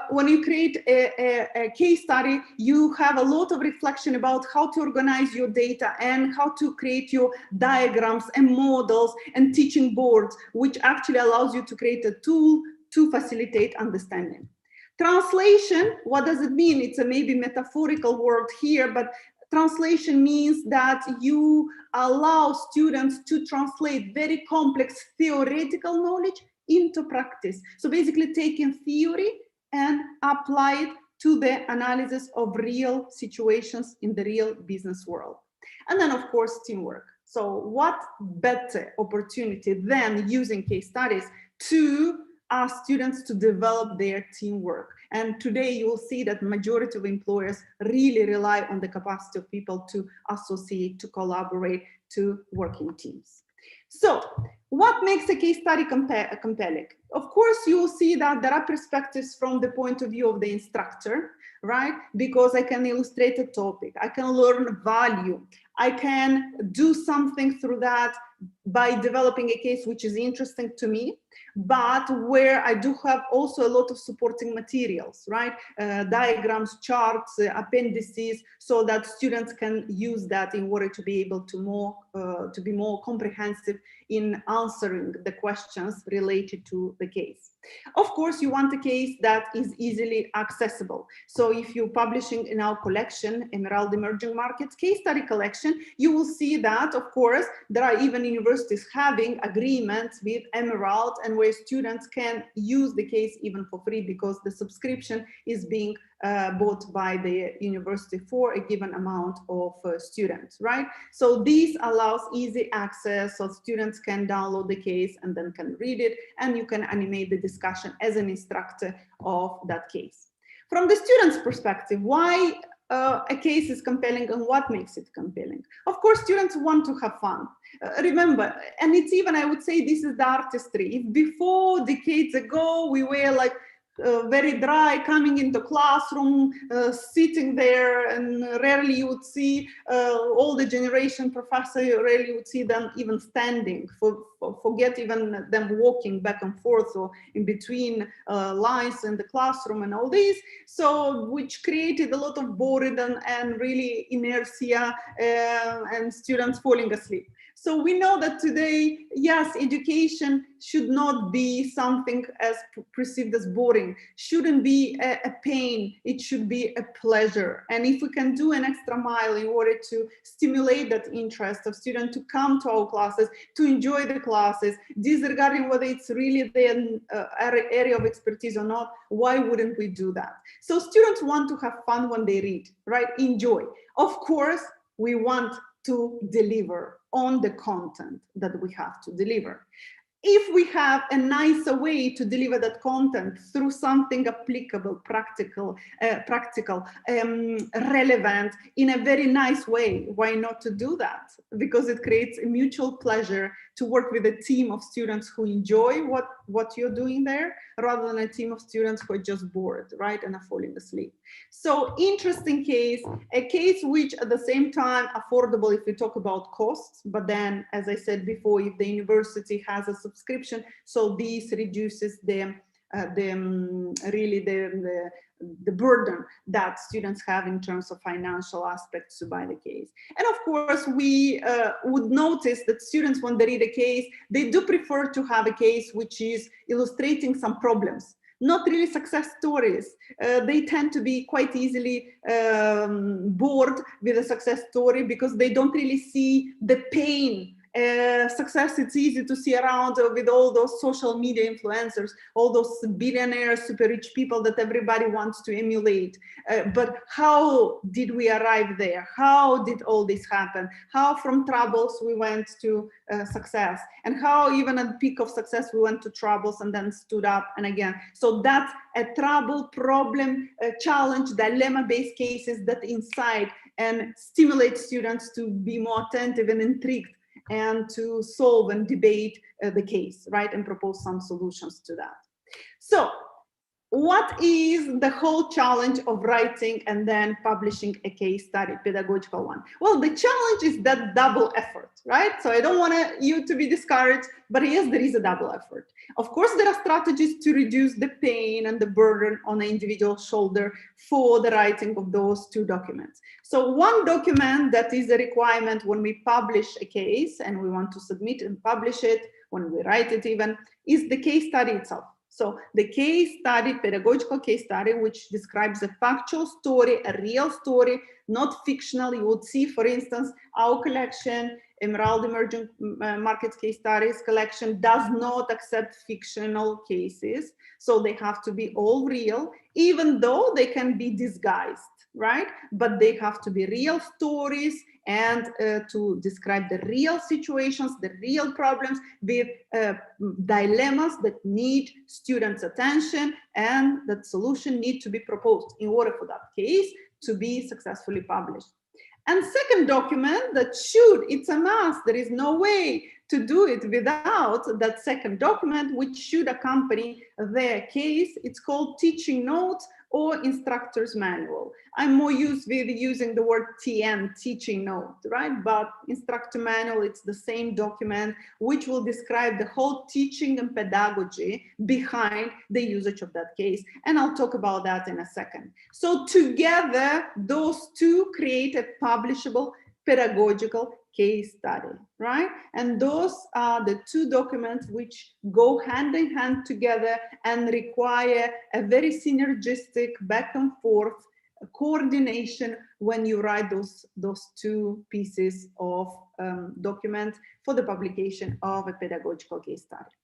when you create a case study, you have a lot of reflection about how to organize your data and how to create your diagrams and models and teaching boards, which actually allows you to create a tool to facilitate understanding. Translation, what does it mean? It's a maybe metaphorical word here, but translation means that you allow students to translate very complex theoretical knowledge into practice. So basically taking theory and apply it to the analysis of real situations in the real business world. And then of course, teamwork. So what better opportunity than using case studies to ask students to develop their teamwork. And today you will see that majority of employers really rely on the capacity of people to associate, to collaborate, to work in teams. So what makes a case study compelling? Of course, you will see that there are perspectives from the point of view of the instructor, right? Because I can illustrate a topic, I can learn value, I can do something through that by developing a case which is interesting to me, but where I do have also a lot of supporting materials, right? Diagrams, charts, appendices, so that students can use that in order to be able to be more comprehensive in answering the questions related to the case. Of course, you want a case that is easily accessible. So if you're publishing in our collection, Emerald Emerging Markets Case Study Collection, you will see that, of course, there are even universities having agreements with Emerald, and where students can use the case even for free, because the subscription is being bought by the university for a given amount of students, right? So this allows easy access, so students can download the case and then can read it, and you can animate the discussion as an instructor of that case. From the student's perspective, why a case is compelling and what makes it compelling? Of course, students want to have fun. Remember, and it's even, I would say, this is the artistry. If before, decades ago, we were like very dry, coming into classroom, sitting there, and rarely you would see all the generation professor, rarely you would see them even standing, forget even them walking back and forth or in between lines in the classroom and all this. So which created a lot of boredom and really inertia and students falling asleep. So we know that today, yes, education should not be something as perceived as boring, shouldn't be a pain, it should be a pleasure. And if we can do an extra mile in order to stimulate that interest of students to come to our classes, to enjoy the classes, disregarding whether it's really their area of expertise or not, why wouldn't we do that? So students want to have fun when they read, right? Enjoy. Of course, we want to deliver on the content that we have to deliver. If we have a nicer way to deliver that content through something applicable, practical, relevant, in a very nice way, why not to do that? Because it creates a mutual pleasure to work with a team of students who enjoy what you're doing there, rather than a team of students who are just bored, right, and are falling asleep. So interesting case, a case which at the same time affordable if we talk about costs, but then, as I said before, if the university has a subscription, so this reduces the burden that students have in terms of financial aspects to buy the case. And of course, we would notice that students, when they read a case, they do prefer to have a case which is illustrating some problems, not really success stories. They tend to be quite easily bored with a success story because they don't really see the pain. Success, it's easy to see around with all those social media influencers, all those billionaires, super rich people that everybody wants to emulate. But how did we arrive there? How did all this happen? How from troubles we went to success? And how even at the peak of success we went to troubles and then stood up and again. So that's a trouble, problem, challenge, dilemma-based cases that incite and stimulate students to be more attentive and intrigued and to solve and debate the case, right, and propose some solutions to that. So what is the whole challenge of writing and then publishing a case study, pedagogical one? Well, the challenge is that double effort, right? So I don't want you to be discouraged, but yes, there is a double effort. Of course, there are strategies to reduce the pain and the burden on an individual shoulder for the writing of those two documents. So one document that is a requirement when we publish a case and we want to submit and publish it, when we write it even, is the case study itself. So the case study, pedagogical case study, which describes a factual story, a real story, not fictional. You would see, for instance, our collection Emerald Emerging Markets Case Studies collection does not accept fictional cases. So they have to be all real, even though they can be disguised, right? But they have to be real stories and to describe the real situations, the real problems with dilemmas that need students' attention, and that solution need to be proposed in order for that case to be successfully published. And second document that should, it's a must, there is no way to do it without that second document, which should accompany their case. It's called teaching notes or instructor's manual. I'm more used with using the word TN, teaching note, right? But instructor manual, it's the same document which will describe the whole teaching and pedagogy behind the usage of that case. And I'll talk about that in a second. So together, those two create a publishable pedagogical case study, right? And those are the two documents which go hand in hand together and require a very synergistic back and forth coordination when you write those two pieces of document for the publication of a pedagogical case study.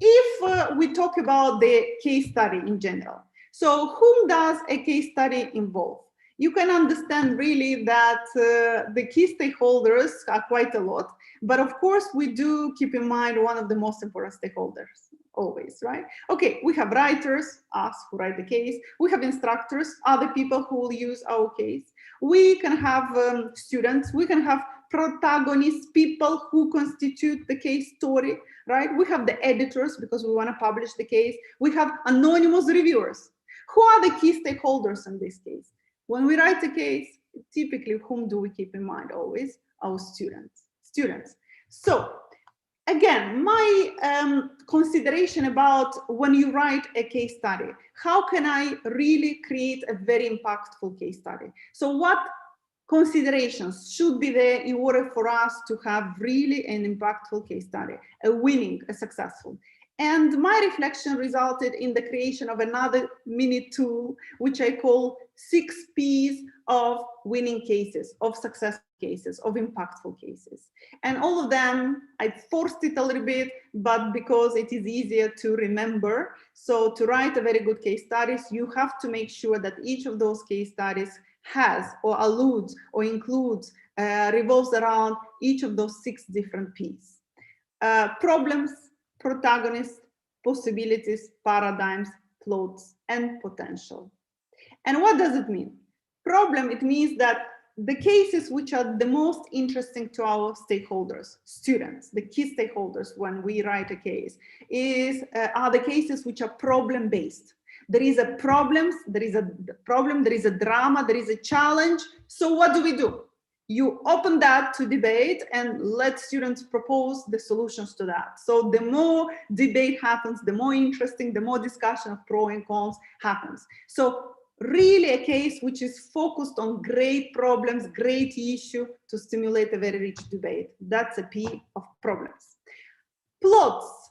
If we talk about the case study in general, so whom does a case study involve? You can understand really that the key stakeholders are quite a lot, but of course we do keep in mind one of the most important stakeholders always, right? Okay, we have writers, us who write the case, we have instructors, other people who will use our case, we can have students, we can have protagonists, people who constitute the case story, right? We have the editors because we want to publish the case, we have anonymous reviewers. Who are the key stakeholders in this case? When we write a case, typically whom do we keep in mind always? Our students. So again, my consideration about when you write a case study, how can I really create a very impactful case study? So what considerations should be there in order for us to have really an impactful case study, a winning, a successful? And my reflection resulted in the creation of another mini tool, which I call 6 Ps of winning cases, of successful cases, of impactful cases. And all of them, I forced it a little bit, but because it is easier to remember. So to write a very good case studies, you have to make sure that each of those case studies has or alludes or includes, revolves around each of those 6 different Ps. Problems, protagonists, possibilities, paradigms, plots, and potential. And what does it mean? Problem, it means that the cases which are the most interesting to our stakeholders, students, the key stakeholders when we write a case, are the cases which are problem-based. There is a problem, there is a drama, there is a challenge. So what do? You open that to debate and let students propose the solutions to that. So the more debate happens, the more interesting, the more discussion of pro and cons happens. So really a case which is focused on great problems, great issue to stimulate a very rich debate. That's a P of problems. Plots.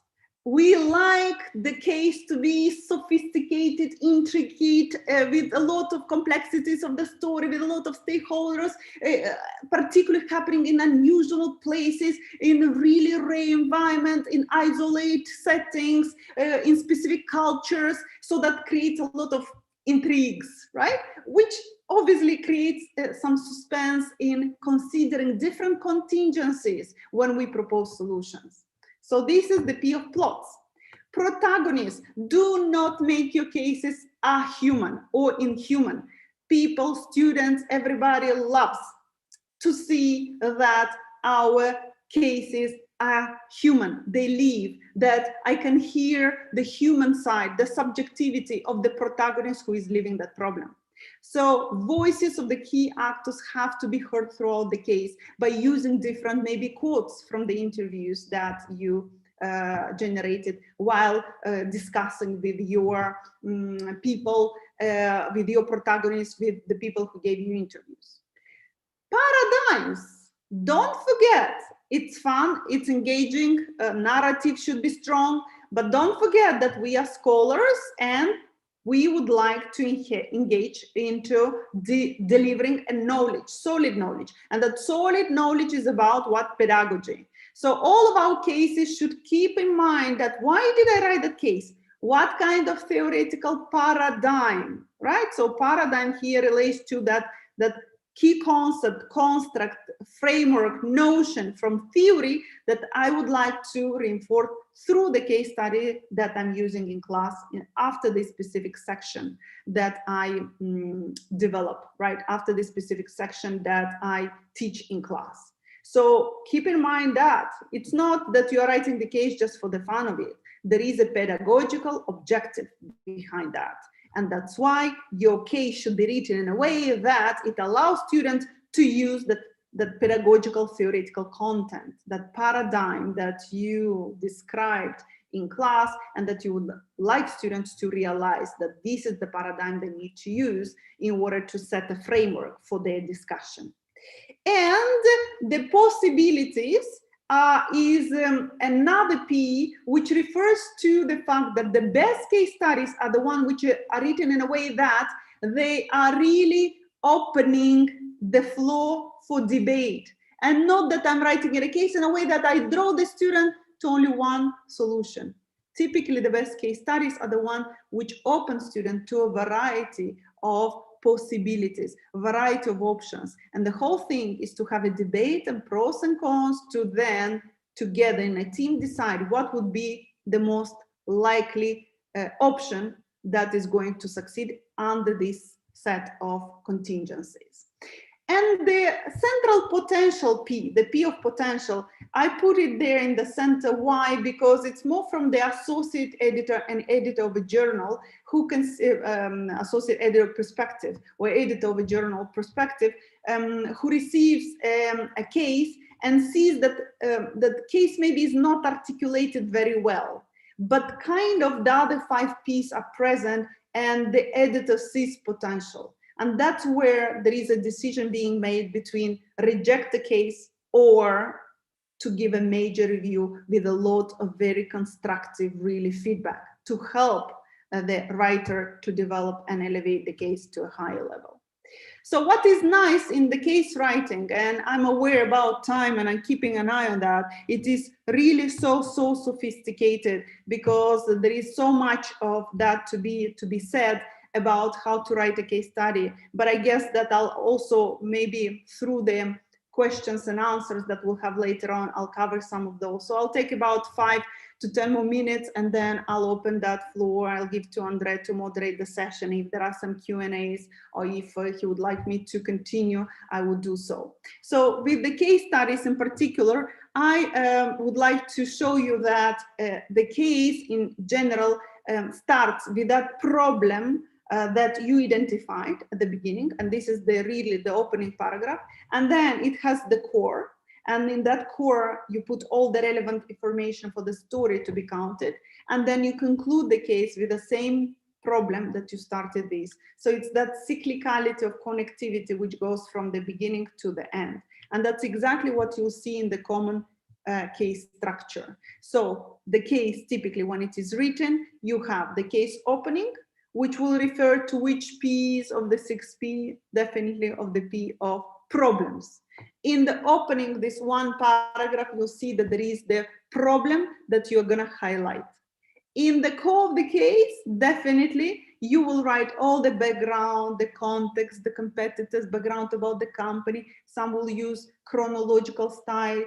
We like the case to be sophisticated, intricate, with a lot of complexities of the story, with a lot of stakeholders, particularly happening in unusual places, in a really rare environment, in isolated settings, in specific cultures. So that creates a lot of intrigues, right? Which obviously creates some suspense in considering different contingencies when we propose solutions. So this is the P of plots. Protagonists, do not make your cases human or inhuman. People, students, everybody loves to see that our cases are human, they live, that I can hear the human side, the subjectivity of the protagonist who is living that problem. So voices of the key actors have to be heard throughout the case by using different maybe quotes from the interviews that you generated while discussing with your people, with your protagonists, with the people who gave you interviews. Paradigms, don't forget, it's fun, it's engaging, narrative should be strong, but don't forget that we are scholars and we would like to engage into delivering a knowledge, solid knowledge. And that solid knowledge is about what? Pedagogy. So all of our cases should keep in mind that why did I write that case? What kind of theoretical paradigm, right? So paradigm here relates to that key concept, construct, framework, notion from theory that I would like to reinforce through the case study that I'm using in class after this specific section that I develop, right? After this specific section that I teach in class. So keep in mind that it's not that you're writing the case just for the fun of it. There is a pedagogical objective behind that. And that's why your case should be written in a way that it allows students to use that pedagogical theoretical content, that paradigm that you described in class, and that you would like students to realize that this is the paradigm they need to use in order to set a framework for their discussion. And the possibilities is another P, which refers to the fact that the best case studies are the ones which are written in a way that they are really opening the floor for debate, and not that I'm writing a case in a way that I draw the student to only one solution. Typically, the best case studies are the ones which open students to a variety of possibilities, a variety of options. And the whole thing is to have a debate and pros and cons to then together in a team decide what would be the most likely option that is going to succeed under this set of contingencies. And the central potential P, the P of potential, I put it there in the center. Why? Because it's more from the associate editor and editor of a journal who can, associate editor perspective or editor of a journal perspective, who receives a case and sees that that case maybe is not articulated very well, but kind of the other 5 P's are present and the editor sees potential. And that's where there is a decision being made between reject the case or to give a major review with a lot of very constructive, really feedback to help the writer to develop and elevate the case to a higher level. So what is nice in the case writing, and I'm aware about time and I'm keeping an eye on that, it is really so sophisticated because there is so much of that to be said about how to write a case study. But I guess that I'll also maybe through the questions and answers that we'll have later on, I'll cover some of those. So I'll take about 5 to 10 more minutes and then I'll open that floor. I'll give to André to moderate the session. If there are some Q&As or if he would like me to continue, I would do so. So with the case studies in particular, I would like to show you that the case in general starts with that problem that you identified at the beginning, and this is really the opening paragraph, and then it has the core, and in that core you put all the relevant information for the story to be counted, and then you conclude the case with the same problem that you started with. So it's that cyclicality of connectivity which goes from the beginning to the end, and that's exactly what you'll see in the common case structure. So the case, typically when it is written, you have the case opening, which will refer to which P's of the 6 P, definitely of the P of problems. In the opening, this one paragraph, you'll see that there is the problem that you're gonna highlight. In the core of the case, definitely, you will write all the background, the context, the competitors' background about the company. Some will use chronological style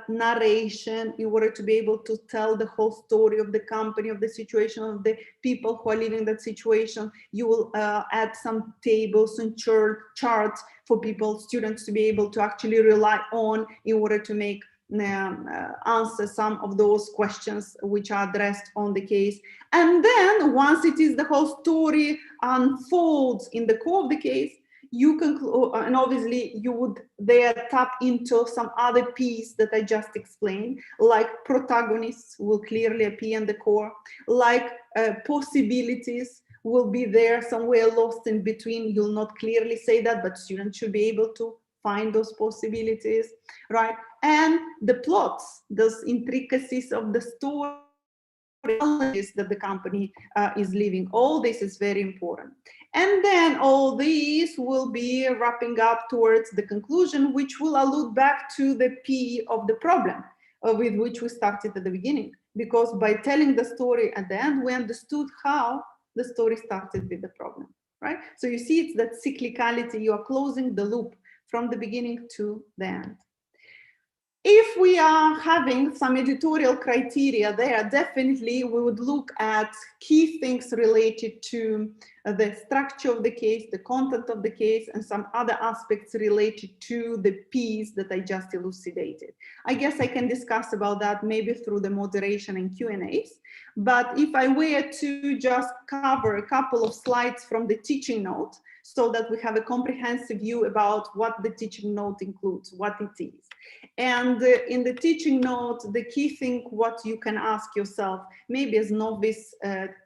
narration in order to be able to tell the whole story of the company, of the situation, of the people who are living that situation. You will add some tables and charts for people, students to be able to actually rely on in order to make answer some of those questions which are addressed on the case. And then once it is the whole story unfolds in the core of the case, you conclude, and obviously you would there tap into some other piece that I just explained, like protagonists will clearly appear in the core, like possibilities will be there somewhere lost in between. You'll not clearly say that, but students should be able to find those possibilities, right? And the plots, those intricacies of the story challenges that the company is living. All this is very important. And then all these will be wrapping up towards the conclusion, which will allude back to the P of the problem with which we started at the beginning. Because by telling the story at the end, we understood how the story started with the problem, right? So you see, it's that cyclicality. You are closing the loop from the beginning to the end. If we are having some editorial criteria there, definitely we would look at key things related to the structure of the case, the content of the case, and some other aspects related to the P's that I just elucidated. I guess I can discuss about that maybe through the moderation and Q&As, but if I were to just cover a couple of slides from the teaching note, so that we have a comprehensive view about what the teaching note includes, what it is. And in the teaching note, the key thing, what you can ask yourself, maybe as novice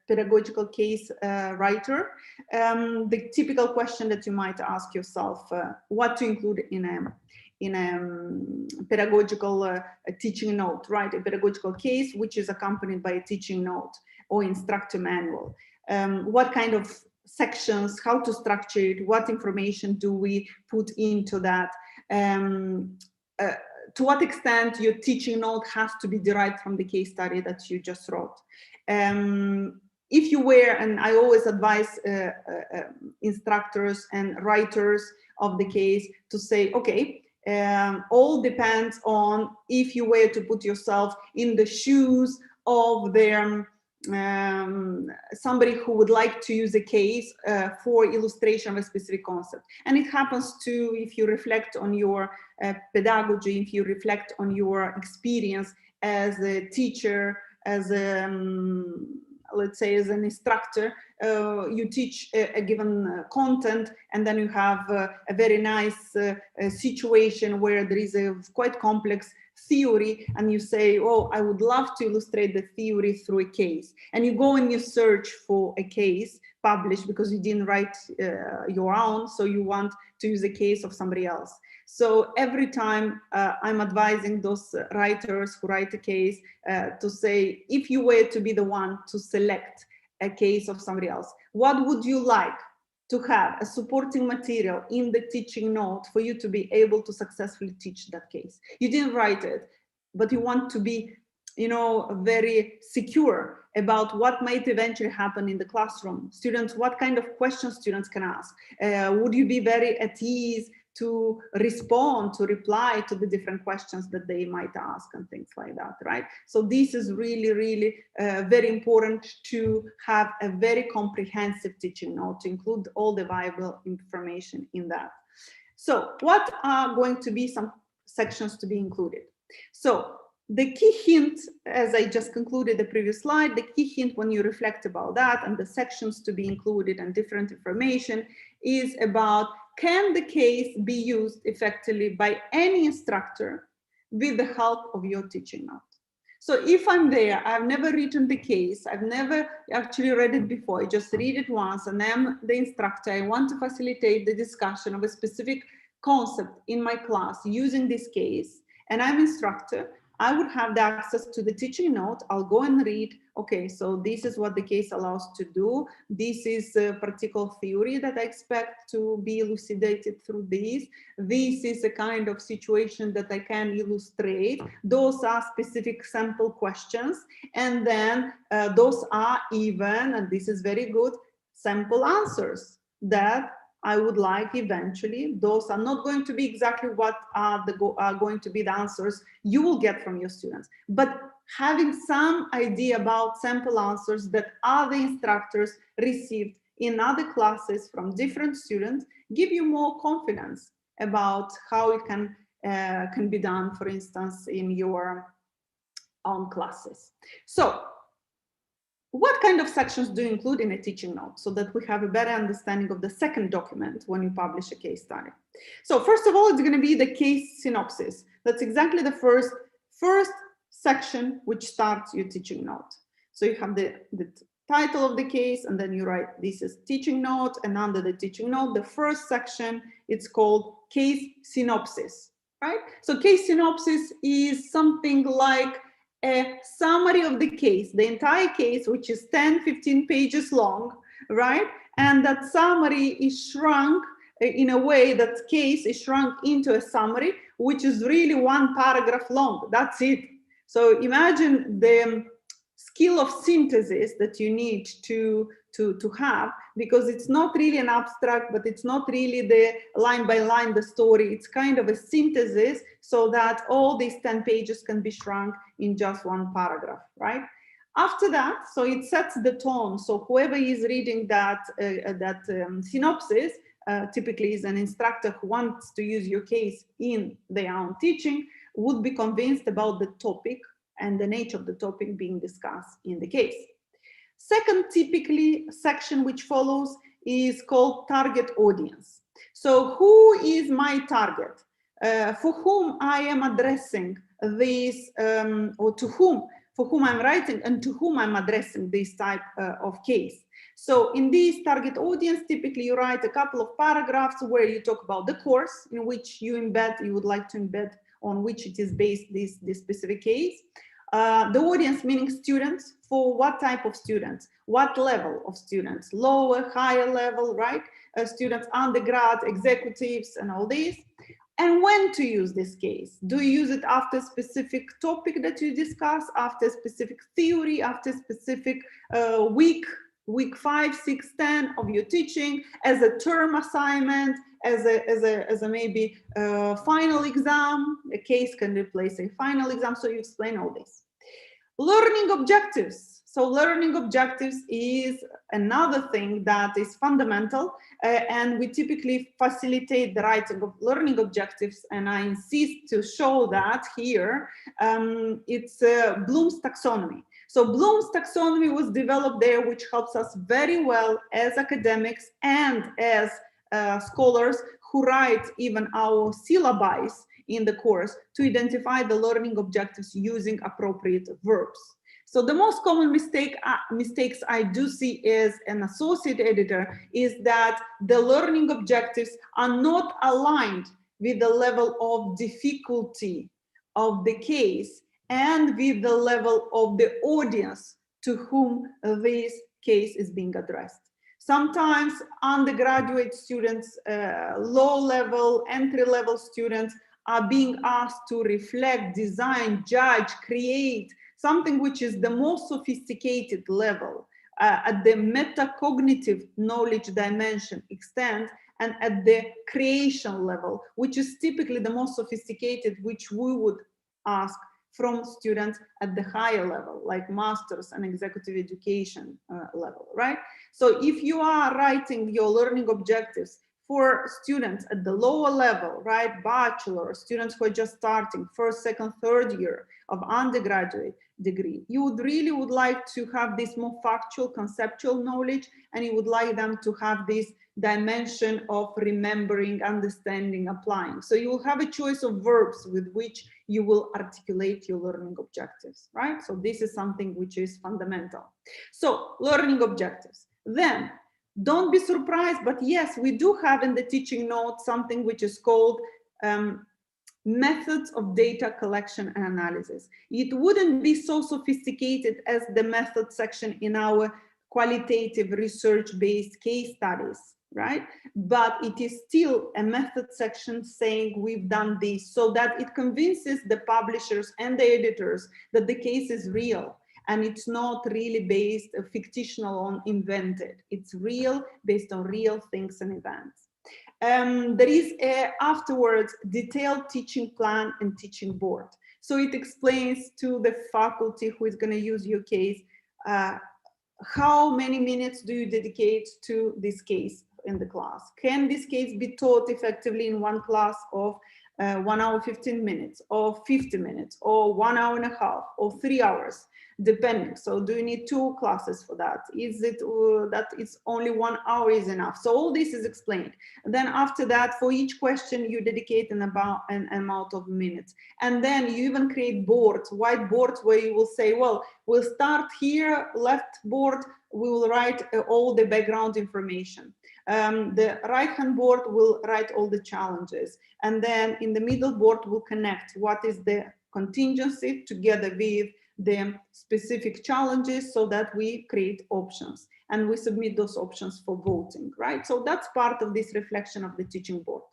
pedagogical case writer, the typical question that you might ask yourself, what to include in a pedagogical teaching note, right? A pedagogical case, which is accompanied by a teaching note or instructor manual. What kind of sections, how to structure it, what information do we put into that, to what extent your teaching note has to be derived from the case study that you just wrote. If you were, and I always advise instructors and writers of the case to say, okay, all depends on if you were to put yourself in the shoes of their somebody who would like to use a case for illustration of a specific concept. And it happens to, if you reflect on your pedagogy, if you reflect on your experience as a teacher, as a, let's say, as an instructor, you teach a given content, and then you have a very nice situation where there is a quite complex theory, and you say, oh, I would love to illustrate the theory through a case. And you go and you search for a case published because you didn't write your own, so you want to use a case of somebody else. So every time I'm advising those writers who write a case to say, if you were to be the one to select a case of somebody else, what would you like to have a supporting material in the teaching note for you to be able to successfully teach that case? You didn't write it, but you want to be, you know, very secure about what might eventually happen in the classroom. Students, what kind of questions students can ask? Would you be very at ease to respond, to reply to the different questions that they might ask and things like that, right? So this is really, really very important to have a very comprehensive teaching note, to include all the viable information in that. So what are going to be some sections to be included? So the key hint, as I just concluded the previous slide, the key hint when you reflect about that and the sections to be included and different information is about, can the case be used effectively by any instructor with the help of your teaching note? So if I'm there, I've never written the case, I've never actually read it before, I just read it once, and I'm the instructor, I want to facilitate the discussion of a specific concept in my class using this case, and I'm instructor, I would have the access to the teaching note. I'll go and read, okay, so this is what the case allows to do. This is a particular theory that I expect to be elucidated through this. This is a kind of situation that I can illustrate. Those are specific sample questions. And then those are even, and this is very good, sample answers that I would like eventually. Those are not going to be exactly what are going to be the answers you will get from your students, but having some idea about sample answers that other instructors received in other classes from different students give you more confidence about how it can be done, for instance, in your own classes. So what kind of sections do you include in a teaching note so that we have a better understanding of the second document when you publish a case study? So first of all, it's going to be the case synopsis. That's exactly the first section which starts your teaching note. So you have the title of the case, and then you write, this is teaching note, and under the teaching note, the first section, it's called case synopsis, right? So case synopsis is something like a summary of the case, the entire case, which is 10-15 pages long, right? And that summary is shrunk in a way that case is shrunk into a summary, which is really one paragraph long. That's it. So imagine the skill of synthesis that you need to have, because it's not really an abstract, but it's not really the line by line, the story. It's kind of a synthesis so that all these 10 pages can be shrunk in just one paragraph, right? After that, so it sets the tone. So whoever is reading that, synopsis typically is an instructor who wants to use your case in their own teaching, would be convinced about the topic and the nature of the topic being discussed in the case. Second, typically section which follows is called target audience. So who is my target? For whom I am addressing this, or for whom I'm writing and to whom I'm addressing this type of case. So in this target audience, typically you write a couple of paragraphs where you talk about the course in which you would like to embed, on which it is based, this specific case. The audience meaning students. For what type of students? What level of students? Lower, higher level, right? Students, undergrad, executives, and all this. And when to use this case? Do you use it after a specific topic that you discuss, after a specific theory, after a specific week 5, 6, 10 of your teaching, as a term assignment, as a maybe final exam? A case can replace a final exam, so you explain all this. Learning objectives. So learning objectives is another thing that is fundamental, and we typically facilitate the writing of learning objectives, and I insist to show that here. It's Bloom's taxonomy. So Bloom's taxonomy was developed there, which helps us very well as academics and as scholars who write even our syllabi in the course to identify the learning objectives using appropriate verbs. So the most common mistakes I do see as an associate editor is that the learning objectives are not aligned with the level of difficulty of the case and with the level of the audience to whom this case is being addressed. Sometimes undergraduate students, low-level, entry-level students are being asked to reflect, design, judge, create something which is the most sophisticated level at the metacognitive knowledge dimension extent, and at the creation level, which is typically the most sophisticated, which we would ask from students at the higher level, like master's and executive education level, right? So if you are writing your learning objectives for students at the lower level, right, bachelor, students who are just starting first, second, third year of undergraduate degree, you would like to have this more factual, conceptual knowledge, and you would like them to have this dimension of remembering, understanding, applying. So you will have a choice of verbs with which you will articulate your learning objectives, right? So this is something which is fundamental. So learning objectives. Then don't be surprised, but yes, we do have in the teaching notes something which is called methods of data collection and analysis. It wouldn't be so sophisticated as the method section in our qualitative research-based case studies, right? But it is still a method section saying we've done this, so that it convinces the publishers and the editors that the case is real. And it's not really based, fictional on invented. It's real, based on real things and events. There is afterwards detailed teaching plan and teaching board. So it explains to the faculty who is going to use your case, how many minutes do you dedicate to this case in the class? Can this case be taught effectively in one class of 1 hour, 15 minutes, or 50 minutes, or 1 hour and a half, or 3 hours? Depending. So do you need 2 classes for that? Is it that it's only 1 hour is enough? So all this is explained. And then after that, for each question, you dedicate an amount of minutes. And then you even create boards, whiteboards, where you will say, well, we'll start here, left board, we will write all the background information. The right-hand board will write all the challenges. And then in the middle board will connect what is the contingency together with the specific challenges so that we create options and we submit those options for voting, right? So that's part of this reflection of the teaching board.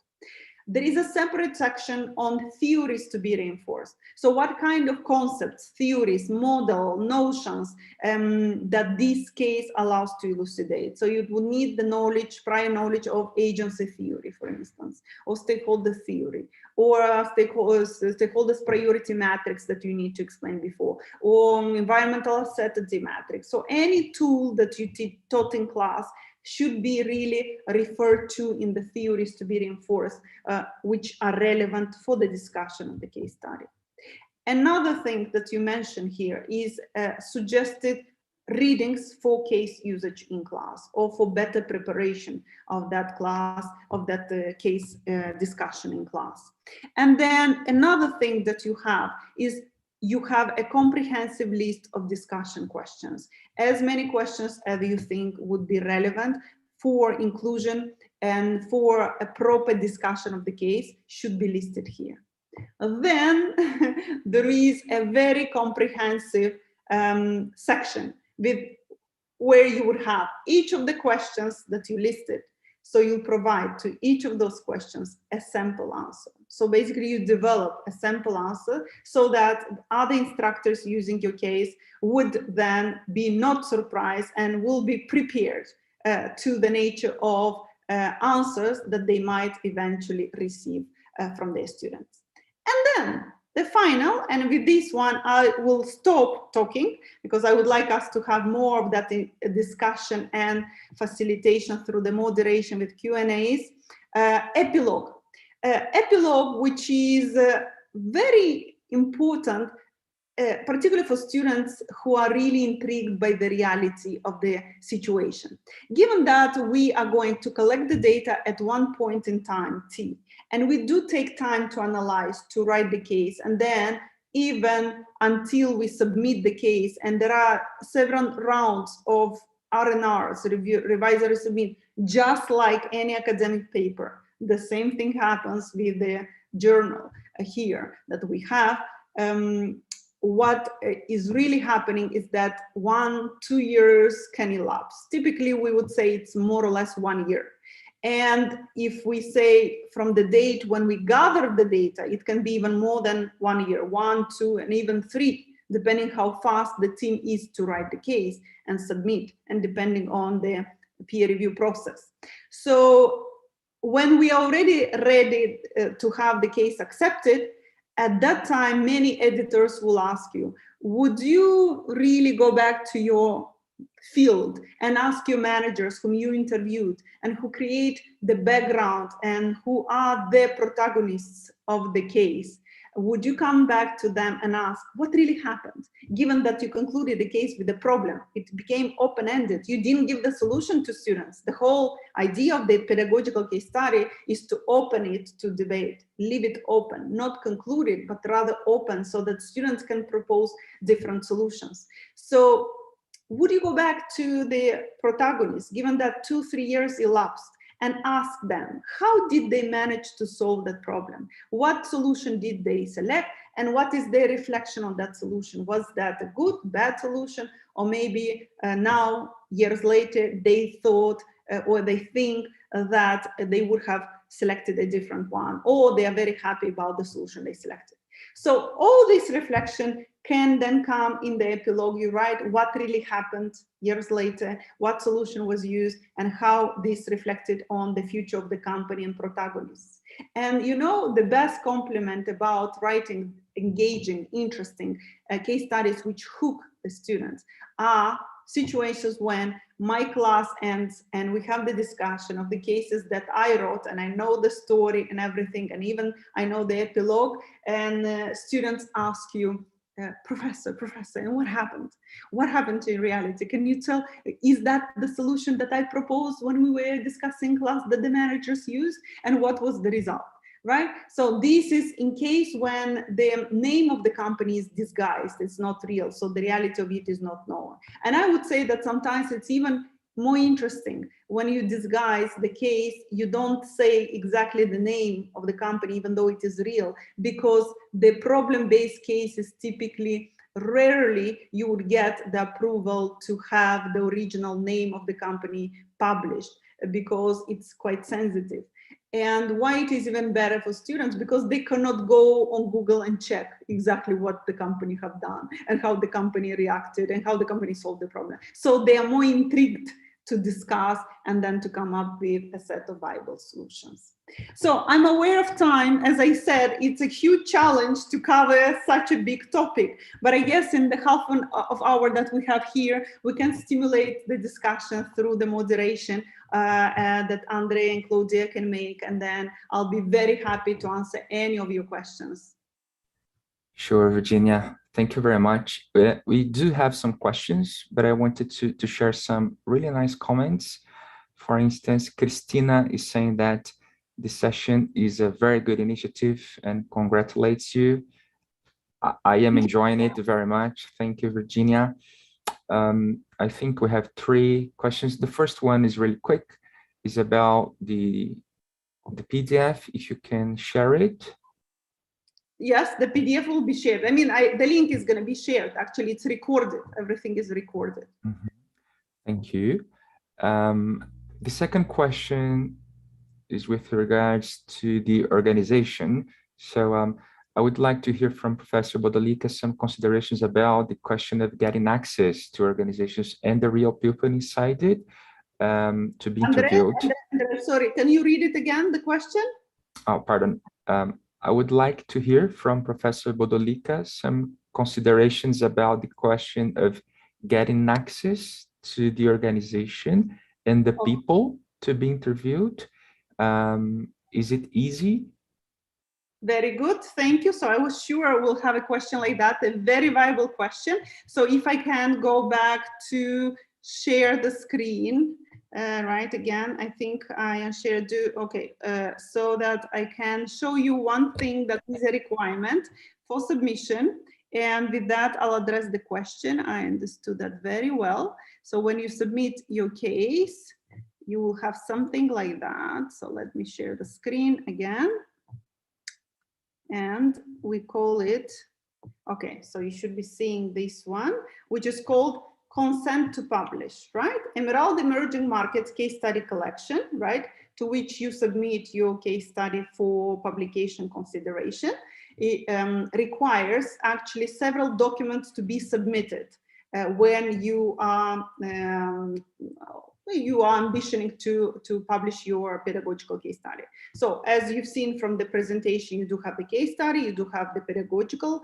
There is a separate section on theories to be reinforced. So what kind of concepts, theories, model, notions that this case allows to elucidate? So you would need the knowledge, prior knowledge of agency theory, for instance, or stakeholder theory, or stakeholders priority matrix that you need to explain before, or environmental uncertainty matrix. So any tool that you taught in class should be really referred to in the theories to be reinforced, which are relevant for the discussion of the case study. Another thing that you mentioned here is suggested readings for case usage in class, or for better preparation of that class, of that case discussion in class. And then another thing that you have is you have a comprehensive list of discussion questions, as many questions as you think would be relevant for inclusion and for a proper discussion of the case should be listed here. Then there is a very comprehensive section where you would have each of the questions that you listed. So you provide to each of those questions a sample answer. So basically you develop a sample answer so that other instructors using your case would then be not surprised and will be prepared to the nature of answers that they might eventually receive from their students. And then the final, and with this one, I will stop talking because I would like us to have more of that discussion and facilitation through the moderation with Q&As. Epilogue. Epilogue, which is very important, particularly for students who are really intrigued by the reality of the situation. Given that we are going to collect the data at one point in time, T, and we do take time to analyze, to write the case, and then even until we submit the case, and there are several rounds of R&Rs, revise or submit, just like any academic paper. The same thing happens with the journal here that we have. What is really happening is that 1-2 years can elapse. Typically, we would say it's more or less 1 year. And if we say from the date when we gather the data, it can be even more than 1 year, 1, 2, and even 3, depending how fast the team is to write the case and submit, and depending on the peer review process. So when we are already ready to have the case accepted, at that time, many editors will ask you, would you really go back to your field and ask your managers whom you interviewed and who create the background and who are the protagonists of the case? Would you come back to them and ask what really happened? Given that you concluded the case with a problem, it became open-ended. You didn't give the solution to students. The whole idea of the pedagogical case study is to open it to debate, leave it open, not concluded, but rather open so that students can propose different solutions. So would you go back to the protagonists, given that 2-3 years elapsed, and ask them, how did they manage to solve that problem? What solution did they select? And what is their reflection on that solution? Was that a good, bad solution? Or maybe now, years later, they thought or they think that they would have selected a different one, or they are very happy about the solution they selected. So all this reflection can then come in the epilogue. You write what really happened years later, what solution was used, and how this reflected on the future of the company and protagonists. And you know, the best compliment about writing engaging, interesting case studies which hook the students are situations when my class ends and we have the discussion of the cases that I wrote, and I know the story and everything, and even I know the epilogue, and students ask you, Professor, and what happened? What happened in reality? Can you tell, is that the solution that I proposed when we were discussing class that the managers used? And what was the result, right? So this is in case when the name of the company is disguised, it's not real, so the reality of it is not known. And I would say that sometimes it's even more interesting when you disguise the case, you don't say exactly the name of the company, even though it is real, because the problem-based cases typically rarely you would get the approval to have the original name of the company published because it's quite sensitive. And why it is even better for students, because they cannot go on Google and check exactly what the company have done and how the company reacted and how the company solved the problem. So they are more intrigued to discuss and then to come up with a set of viable solutions. So I'm aware of time. As I said, it's a huge challenge to cover such a big topic, but I guess in the half of hour that we have here, we can stimulate the discussion through the moderation that André and Claudia can make, and then I'll be very happy to answer any of your questions. Sure, Virginia. Thank you very much. We do have some questions, but I wanted to share some really nice comments. For instance, Christina is saying that the session is a very good initiative and congratulates you. I am enjoying it very much. Thank you, Virginia. I think we have 3 questions. The first one is really quick. It's about the PDF, if you can share it. Yes, the PDF will be shared. I mean, the link is going to be shared. Actually, it's recorded. Everything is recorded. Mm-hmm. Thank you. The second question is with regards to the organization. So I would like to hear from Professor Bodolica some considerations about the question of getting access to organizations and the real people inside it to be interviewed. André, sorry, can you read it again, the question? Oh, pardon. I would like to hear from Professor Bodolica some considerations about the question of getting access to the organization and the people to be interviewed. Is it easy? Very good, thank you. So I was sure we'll have a question like that, a very viable question. So if I can go back to share the screen, right, again, I think I shared, okay, so that I can show you one thing that is a requirement for submission. And with that, I'll address the question. I understood that very well. So when you submit your case, you will have something like that. So let me share the screen again. And we call it, okay, so you should be seeing this one, which is called consent to publish, right? Emerald Emerging Markets Case Study Collection, right? To which you submit your case study for publication consideration. It requires actually several documents to be submitted when you are ambitioning to publish your pedagogical case study. So as you've seen from the presentation, you do have the case study, you do have the pedagogical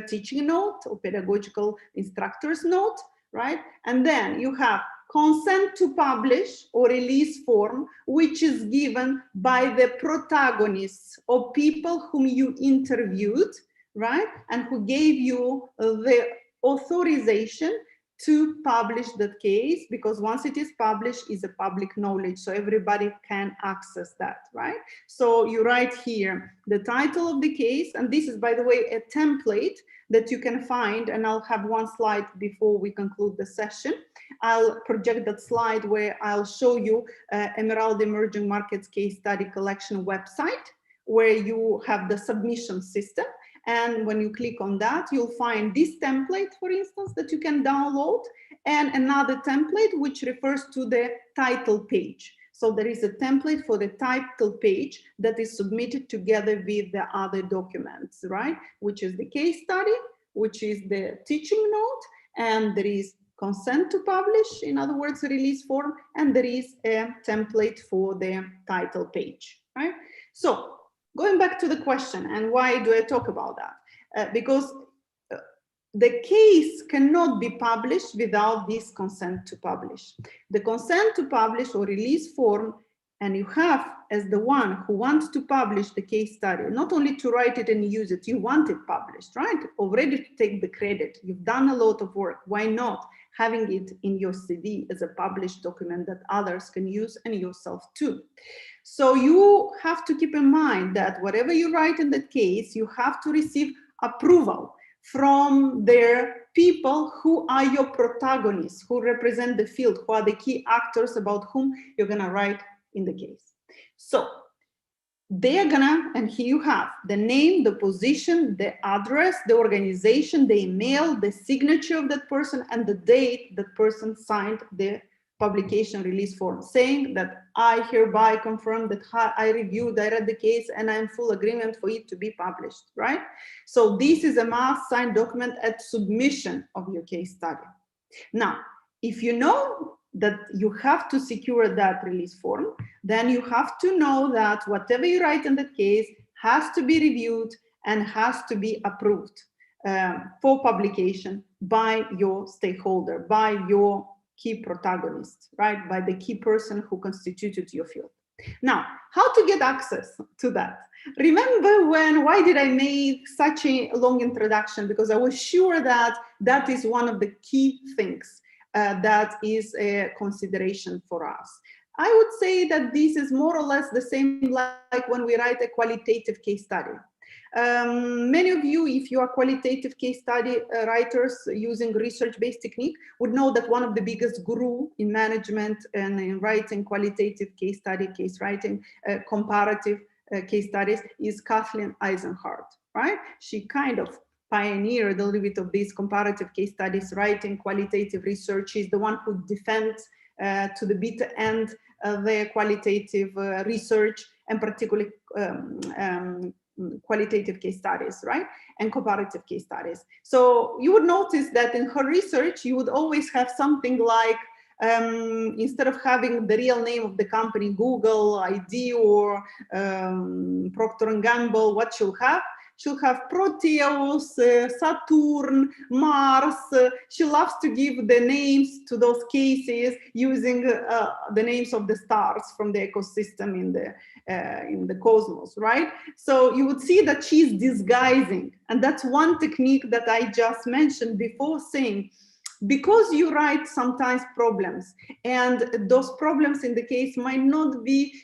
teaching note or pedagogical instructor's note, right? And then you have consent to publish or release form, which is given by the protagonists or people whom you interviewed, right? And who gave you the authorization to publish that case, because once it is published, is a public knowledge, so everybody can access that, right? So you write here the title of the case, and this is, by the way, a template that you can find, and I'll have one slide before we conclude the session. I'll project that slide where I'll show you Emerald Emerging Markets Case Study Collection website, where you have the submission system. And when you click on that, you'll find this template, for instance, that you can download, and another template which refers to the title page. So there is a template for the title page that is submitted together with the other documents, right? Which is the case study, which is the teaching note, and there is consent to publish, in other words, release form, and there is a template for the title page, right? So going back to the question, and why do I talk about that? Because the case cannot be published without this consent to publish. The consent to publish or release form, and you have, as the one who wants to publish the case study, not only to write it and use it, you want it published, right? Already to take the credit. You've done a lot of work. Why not having it in your CV as a published document that others can use and yourself too? So you have to keep in mind that whatever you write in that case, you have to receive approval from their people who are your protagonists, who represent the field, who are the key actors about whom you're going to write in the case. So they're gonna, and here you have the name, the position, the address, the organization, the email, the signature of that person, and the date that person signed the publication release form, saying that I hereby confirm that I reviewed, I read the case, and I'm in full agreement for it to be published, right? So this is a must signed document at submission of your case study. Now, if you know that you have to secure that release form, then you have to know that whatever you write in that case has to be reviewed and has to be approved for publication by your stakeholder, by your key protagonist, right? By the key person who constituted your field. Now, how to get access to that? Remember why did I make such a long introduction? Because I was sure that that is one of the key things that is a consideration for us. I would say that this is more or less the same like when we write a qualitative case study. Many of you, if you are qualitative case study writers using research-based technique, would know that one of the biggest guru in management and in writing qualitative case study, case writing, comparative case studies is Kathleen Eisenhardt, right? She kind of pioneered a little bit of these comparative case studies, writing qualitative research. She's the one who defends to the bitter end the qualitative research, and particularly qualitative case studies, right? And comparative case studies. So you would notice that in her research, you would always have something like, instead of having the real name of the company, Google, ID, or Procter & Gamble, what she'll have? She'll have Proteus, Saturn, Mars. She loves to give the names to those cases using the names of the stars from the ecosystem in the cosmos, right? So you would see that she's disguising. And that's one technique that I just mentioned before, saying, because you write sometimes problems, and those problems in the case might not be,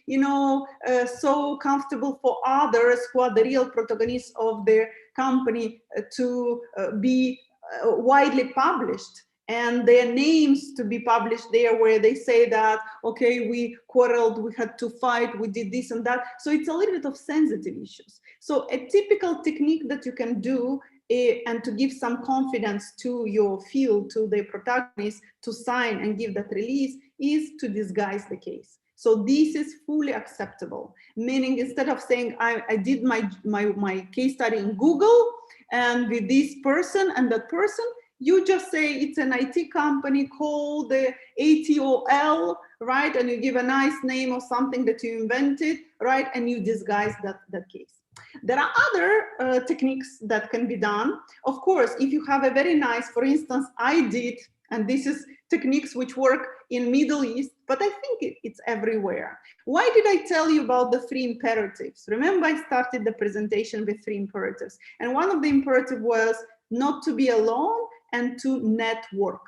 so comfortable for others who are the real protagonists of their company to be widely published, and their names to be published there, where they say that, okay, we quarreled, we had to fight, we did this and that. So it's a little bit of sensitive issues. So a typical technique that you can do and to give some confidence to your field, to the protagonist, to sign and give that release, is to disguise the case. So this is fully acceptable, meaning instead of saying I did my case study in Google and with this person and that person, you just say it's an IT company called the ATOL, right? And you give a nice name or something that you invented, right? And you disguise that case. There are other techniques that can be done. Of course, if you have a very nice, for instance, I did, and this is techniques which work in Middle East, but I think it's everywhere. Why did I tell you about the 3 imperatives? Remember, I started the presentation with 3 imperatives. And one of the imperatives was not to be alone and to network.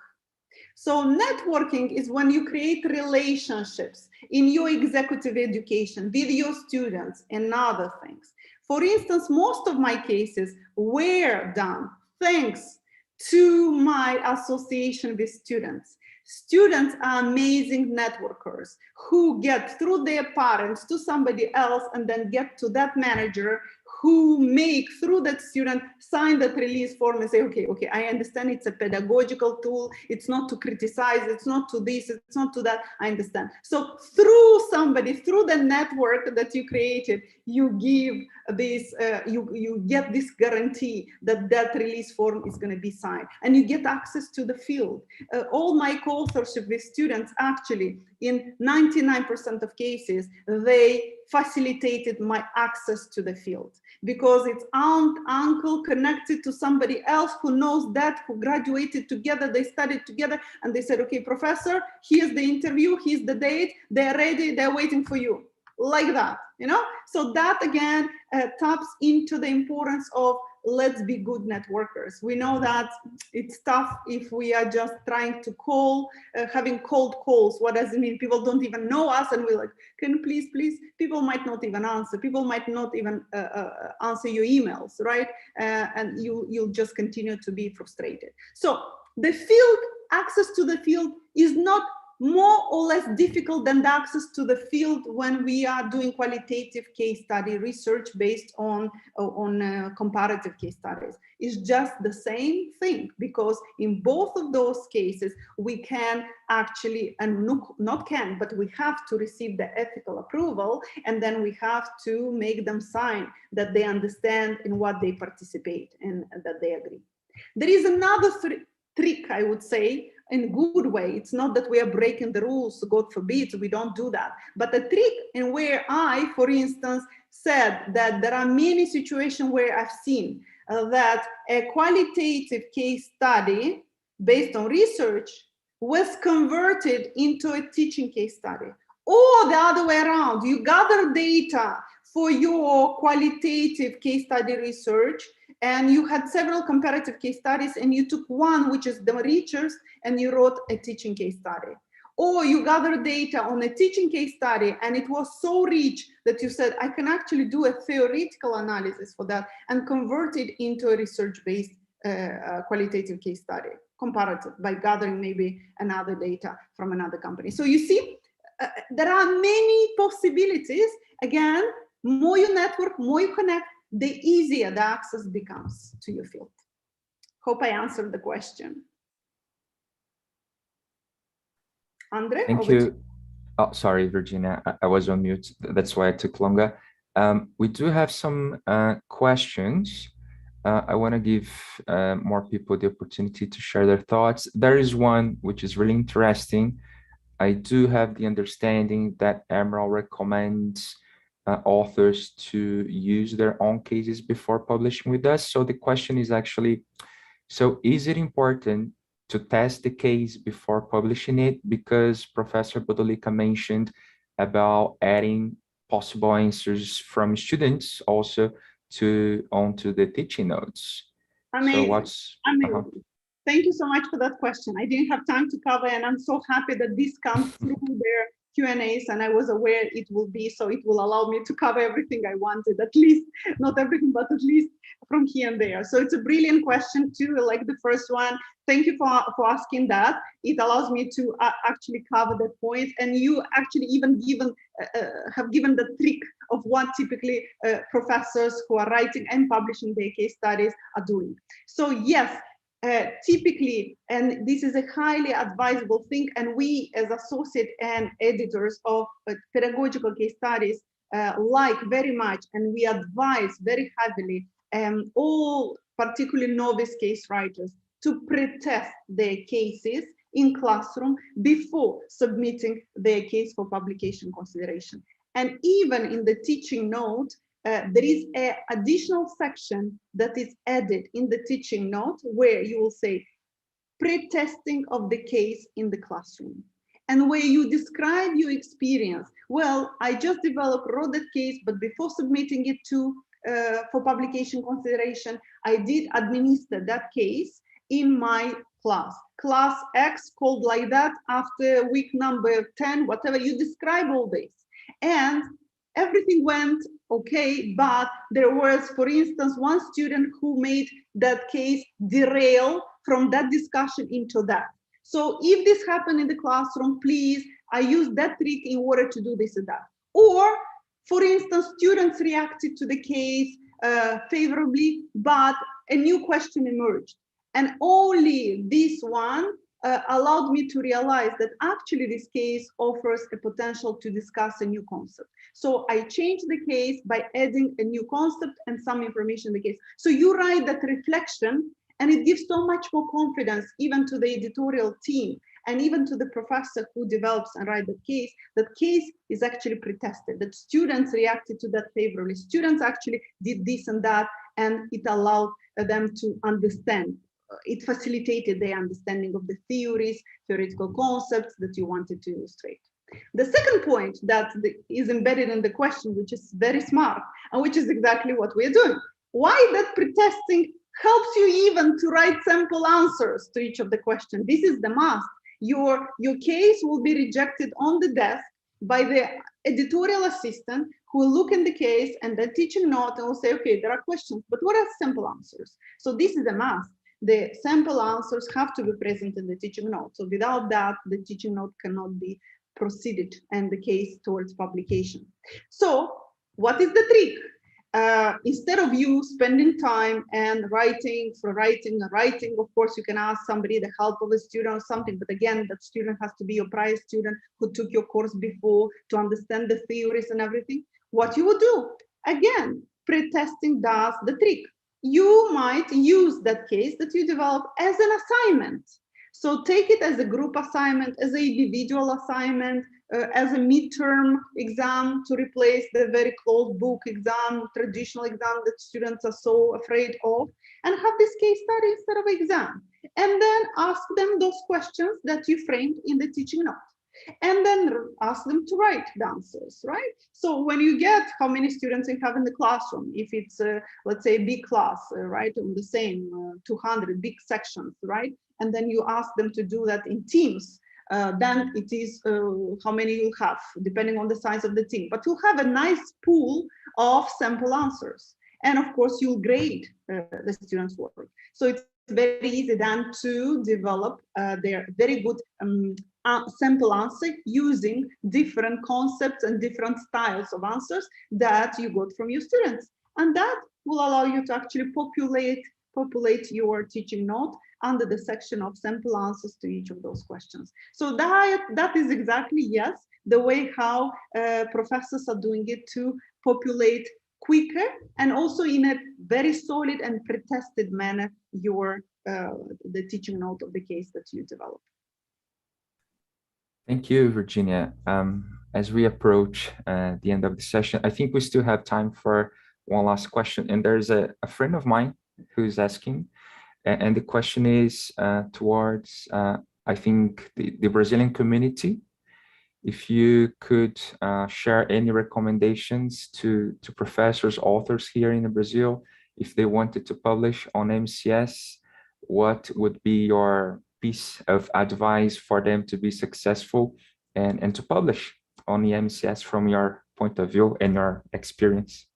So networking is when you create relationships in your executive education with your students and other things. For instance, most of my cases were done thanks to my association with students. Students are amazing networkers who get through their parents to somebody else and then get to that manager who make through that student sign that release form and say, okay, I understand it's a pedagogical tool. It's not to criticize, it's not to this, it's not to that, I understand. So through somebody, through the network that you created, you give this, you get this guarantee that that release form is going to be signed, and you get access to the field. All my co-authorship with students, actually, in 99% of cases, they facilitated my access to the field because it's aunt, uncle connected to somebody else who knows that, who graduated together, they studied together, and they said, okay, professor, here's the interview, here's the date, they're ready, they're waiting for you. Like that, So that again taps into the importance of let's be good networkers. We know that it's tough if we are just trying to call, having cold calls. What does it mean? People don't even know us and we're like, can you please? People might not even answer. People might not even answer your emails, right? And you'll just continue to be frustrated. So the field, access to the field is not more or less difficult than the access to the field when we are doing qualitative case study research based on comparative case studies. It's just the same thing, because in both of those cases, we can actually, and not can, but we have to receive the ethical approval, and then we have to make them sign that they understand in what they participate and that they agree. There is another trick, I would say, in a good way. It's not that we are breaking the rules, God forbid, we don't do that. But a trick in where I, for instance, said that there are many situations where I've seen that a qualitative case study based on research was converted into a teaching case study. Or the other way around, you gather data for your qualitative case study research, and you had several comparative case studies, and you took one, which is the richest, and you wrote a teaching case study. Or you gathered data on a teaching case study, and it was so rich that you said, I can actually do a theoretical analysis for that and convert it into a research-based qualitative case study, comparative, by gathering maybe another data from another company. So you see, there are many possibilities. Again, more you network, more you connect, the easier the access becomes to your field. Hope I answered the question. Andre? Thank you. Oh, sorry, Virginia, I was on mute. That's why it took longer. We do have some questions. I want to give more people the opportunity to share their thoughts. There is one which is really interesting. I do have the understanding that Emerald recommends authors to use their own cases before publishing with us. So the question is actually, so is it important to test the case before publishing it? Because Professor Bodolica mentioned about adding possible answers from students also onto the teaching notes. Amazing. So what's Thank you so much for that question. I didn't have time to cover, and I'm so happy that this comes through their Q&As, and I was aware it will be, so it will allow me to cover everything I wanted, at least, not everything, but at least from here and there. So it's a brilliant question too, like the first one. Thank you for asking that. It allows me to actually cover that point, and you actually even have given the trick of what typically professors who are writing and publishing their case studies are doing. So yes, typically, and this is a highly advisable thing, and we as associate and editors of pedagogical case studies like very much, and we advise very heavily all particularly novice case writers to pre-test their cases in classroom before submitting their case for publication consideration. And even in the teaching note, there is an additional section that is added in the teaching note where you will say pre-testing of the case in the classroom, and where you describe your experience. Well, I just wrote that case, but before submitting it for publication consideration, I did administer that case in my class X, called like that, after week number 10, whatever. You describe all this, and everything went okay, but there was, for instance, one student who made that case derail from that discussion into that. So if this happened in the classroom, please, I use that trick in order to do this and that. Or, for instance, students reacted to the case favorably, but a new question emerged. And only this one allowed me to realize that actually this case offers a potential to discuss a new concept. So I changed the case by adding a new concept and some information in the case. So you write that reflection, and it gives so much more confidence even to the editorial team and even to the professor who develops and writes the case. That case is actually pre-tested, that students reacted to that favorably. Students actually did this and that, and it allowed them to understand. It facilitated their understanding of the theories, theoretical concepts that you wanted to illustrate. The second point that is embedded in the question, which is very smart, and which is exactly what we're doing. Why that pretesting helps you even to write sample answers to each of the questions. This is the must. Your case will be rejected on the desk by the editorial assistant, who will look in the case and then teaching note and will say, okay, there are questions, but what are sample answers? So this is a must. the sample answers have to be present in the teaching note. So without that, the teaching note cannot be proceeded and the case towards publication. So what is the trick? Instead of you spending time and writing, of course, you can ask somebody the help of a student or something, but again, that student has to be your prior student who took your course before to understand the theories and everything. What you would do? Again, pre-testing does the trick. You might use that case that you develop as an assignment. So take it as a group assignment, as an individual assignment, as a midterm exam to replace the very closed book exam, traditional exam that students are so afraid of, and have this case study instead of exam. And then ask them those questions that you framed in the teaching note. And then ask them to write the answers, right? So when you get how many students you have in the classroom, if it's, let's say, a big class, right, on the same 200 big sections, right? And then you ask them to do that in teams, then it is how many you have, depending on the size of the team. But you'll have a nice pool of sample answers. And of course, you'll grade the students' work. So it's very easy then to develop their very good sample answer using different concepts and different styles of answers that you got from your students. And that will allow you to actually populate your teaching note under the section of sample answers to each of those questions. So that is exactly, yes, the way how professors are doing it to populate quicker and also in a very solid and pre-tested manner the teaching note of the case that you develop. Thank you, Virginia. As we approach the end of the session, I think we still have time for one last question. And there's a friend of mine who's asking, and the question is towards, I think, the Brazilian community. If you could share any recommendations to professors, authors here in Brazil, if they wanted to publish on MCS, what would be your piece of advice for them to be successful and to publish on the MCS from your point of view and your experience?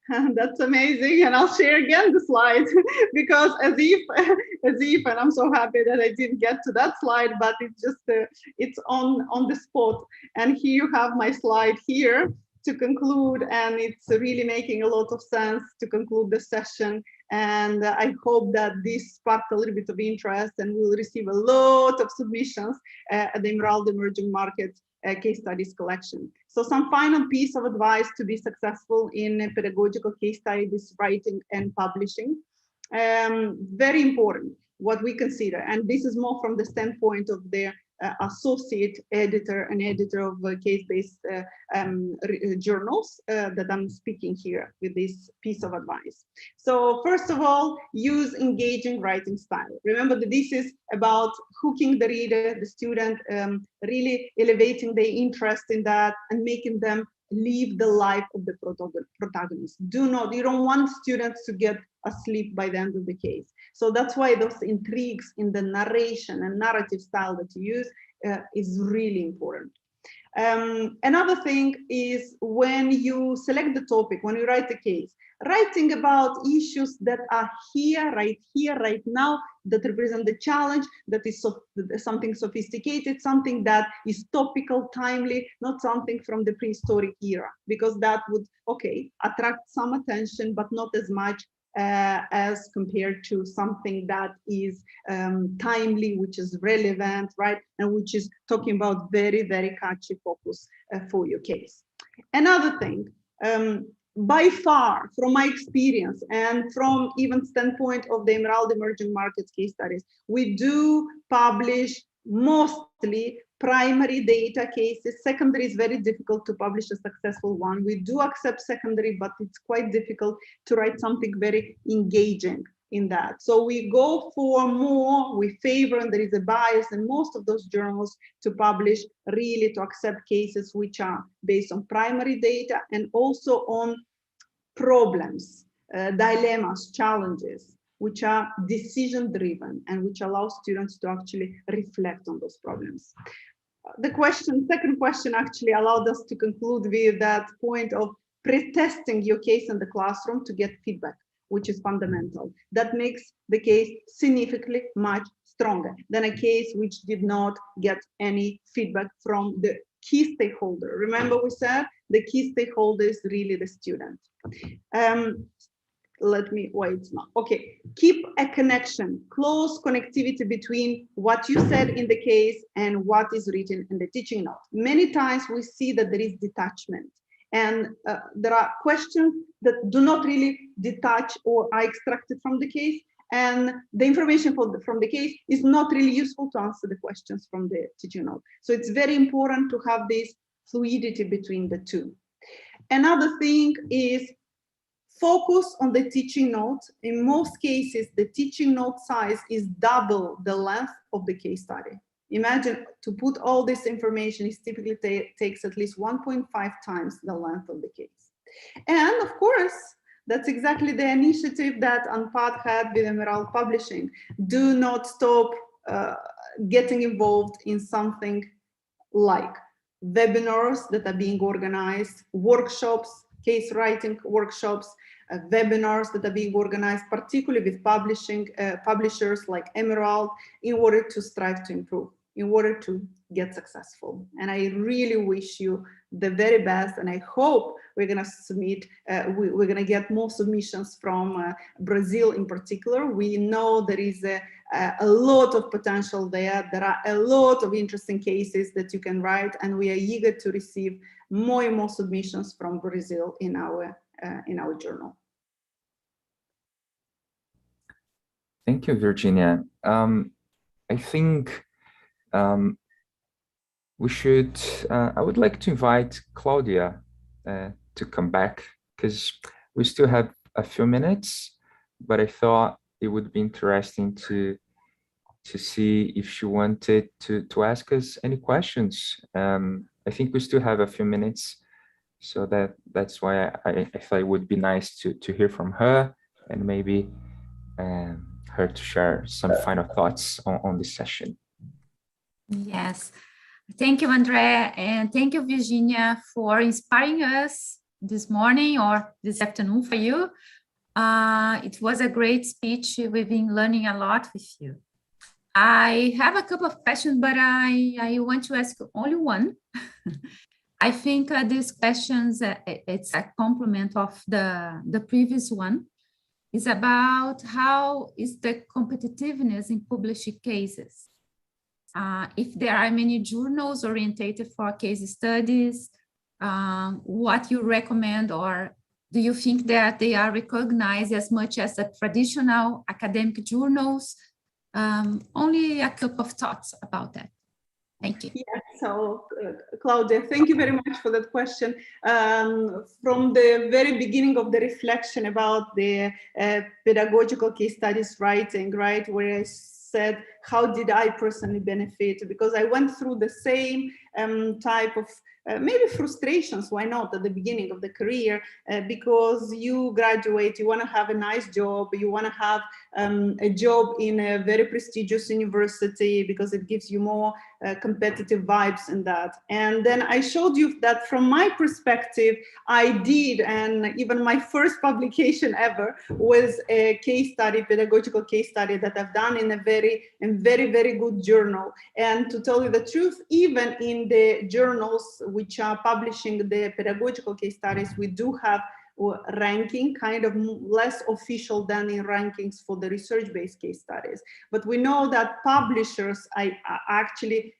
That's amazing, and I'll share again the slide because as if, and I'm so happy that I didn't get to that slide, but it's just it's on the spot. And here you have my slide here to conclude, and it's really making a lot of sense to conclude the session. And I hope that this sparked a little bit of interest, and we'll receive a lot of submissions at the Emerald Emerging Markets case studies collection. So some final piece of advice to be successful in pedagogical case studies writing and publishing. Very important, what we consider, and this is more from the standpoint of the associate editor and editor of case-based journals that I'm speaking here with this piece of advice. So first of all, use engaging writing style. Remember that this is about hooking the reader, the student, really elevating their interest in that and making them live the life of the protagonist. You don't want students to get asleep by the end of the case. So that's why those intrigues in the narration and narrative style that you use is really important. Another thing is when you select the topic, when you write a case, writing about issues that are here, right now, that represent the challenge, that is something sophisticated, something that is topical, timely, not something from the prehistoric era, because that would, okay, attract some attention, but not as much as compared to something that is timely, which is relevant, right? And which is talking about very, very catchy focus for your case. Another thing, by far, from my experience and from even standpoint of the Emerald Emerging Markets case studies, we do publish mostly primary data cases. Secondary is very difficult to publish a successful one. We do accept secondary, but it's quite difficult to write something very engaging in that. So we go for more, we favor, and there is a bias in most of those journals to publish, really to accept cases which are based on primary data and also on problems, dilemmas, challenges, which are decision driven and which allow students to actually reflect on those problems. Second question actually allowed us to conclude with that point of pre-testing your case in the classroom to get feedback. which is fundamental. That makes the case significantly much stronger than a case which did not get any feedback from the key stakeholder. Remember we said the key stakeholder is really the student. Let me wait now. Okay, keep a connection, close connectivity between what you said in the case and what is written in the teaching note. Many times we see that there is detachment, and there are questions that do not really detach or are extracted from the case, and the information from the case is not really useful to answer the questions from the teaching note. So it's very important to have this fluidity between the two. Another thing is focus on the teaching note. In most cases, the teaching note size is double the length of the case study. Imagine to put all this information, it typically takes at least 1.5 times the length of the case. And of course, that's exactly the initiative that EnANPAD had with Emerald Publishing. Do not stop getting involved in something like webinars that are being organized, workshops, case writing workshops, webinars that are being organized, particularly with publishers like Emerald, in order to strive to improve, in order to get successful. And I really wish you the very best, and I hope we're going to submit, we're going to get more submissions from Brazil in particular. We know there is a lot of potential there. There are a lot of interesting cases that you can write, and we are eager to receive more and more submissions from Brazil in our journal. Thank you, Virginia. I think we should, I would like to invite Claudia to come back, because we still have a few minutes, but I thought it would be interesting to see if she wanted to ask us any questions. I think we still have a few minutes, so that's why I thought it would be nice to hear from her, and maybe her to share some final thoughts on this session. Yes, thank you, André, and thank you, Virginia, for inspiring us this morning or this afternoon for you. It was a great speech. We've been learning a lot with you. I have a couple of questions, but I want to ask only one. I think these questions, it's a complement of the previous one, is about how is the competitiveness in published cases. If there are many journals orientated for case studies, what you recommend, or do you think that they are recognized as much as the traditional academic journals? Only a couple of thoughts about that. Thank you. Yeah, so Claudia, thank you very much for that question. From the very beginning of the reflection about the pedagogical case studies writing, right, where I said, how did I personally benefit? Because I went through the same type of maybe frustrations, why not, at the beginning of the career, because you graduate, you want to have a nice job, you want to have a job in a very prestigious university because it gives you more competitive vibes in that. And then I showed you that from my perspective, I did, and even my first publication ever was a case study, pedagogical case study that I've done in a very good journal. And to tell you the truth, even in the journals which are publishing the pedagogical case studies, we do have ranking, kind of less official than in rankings for the research-based case studies. But we know that publishers are actually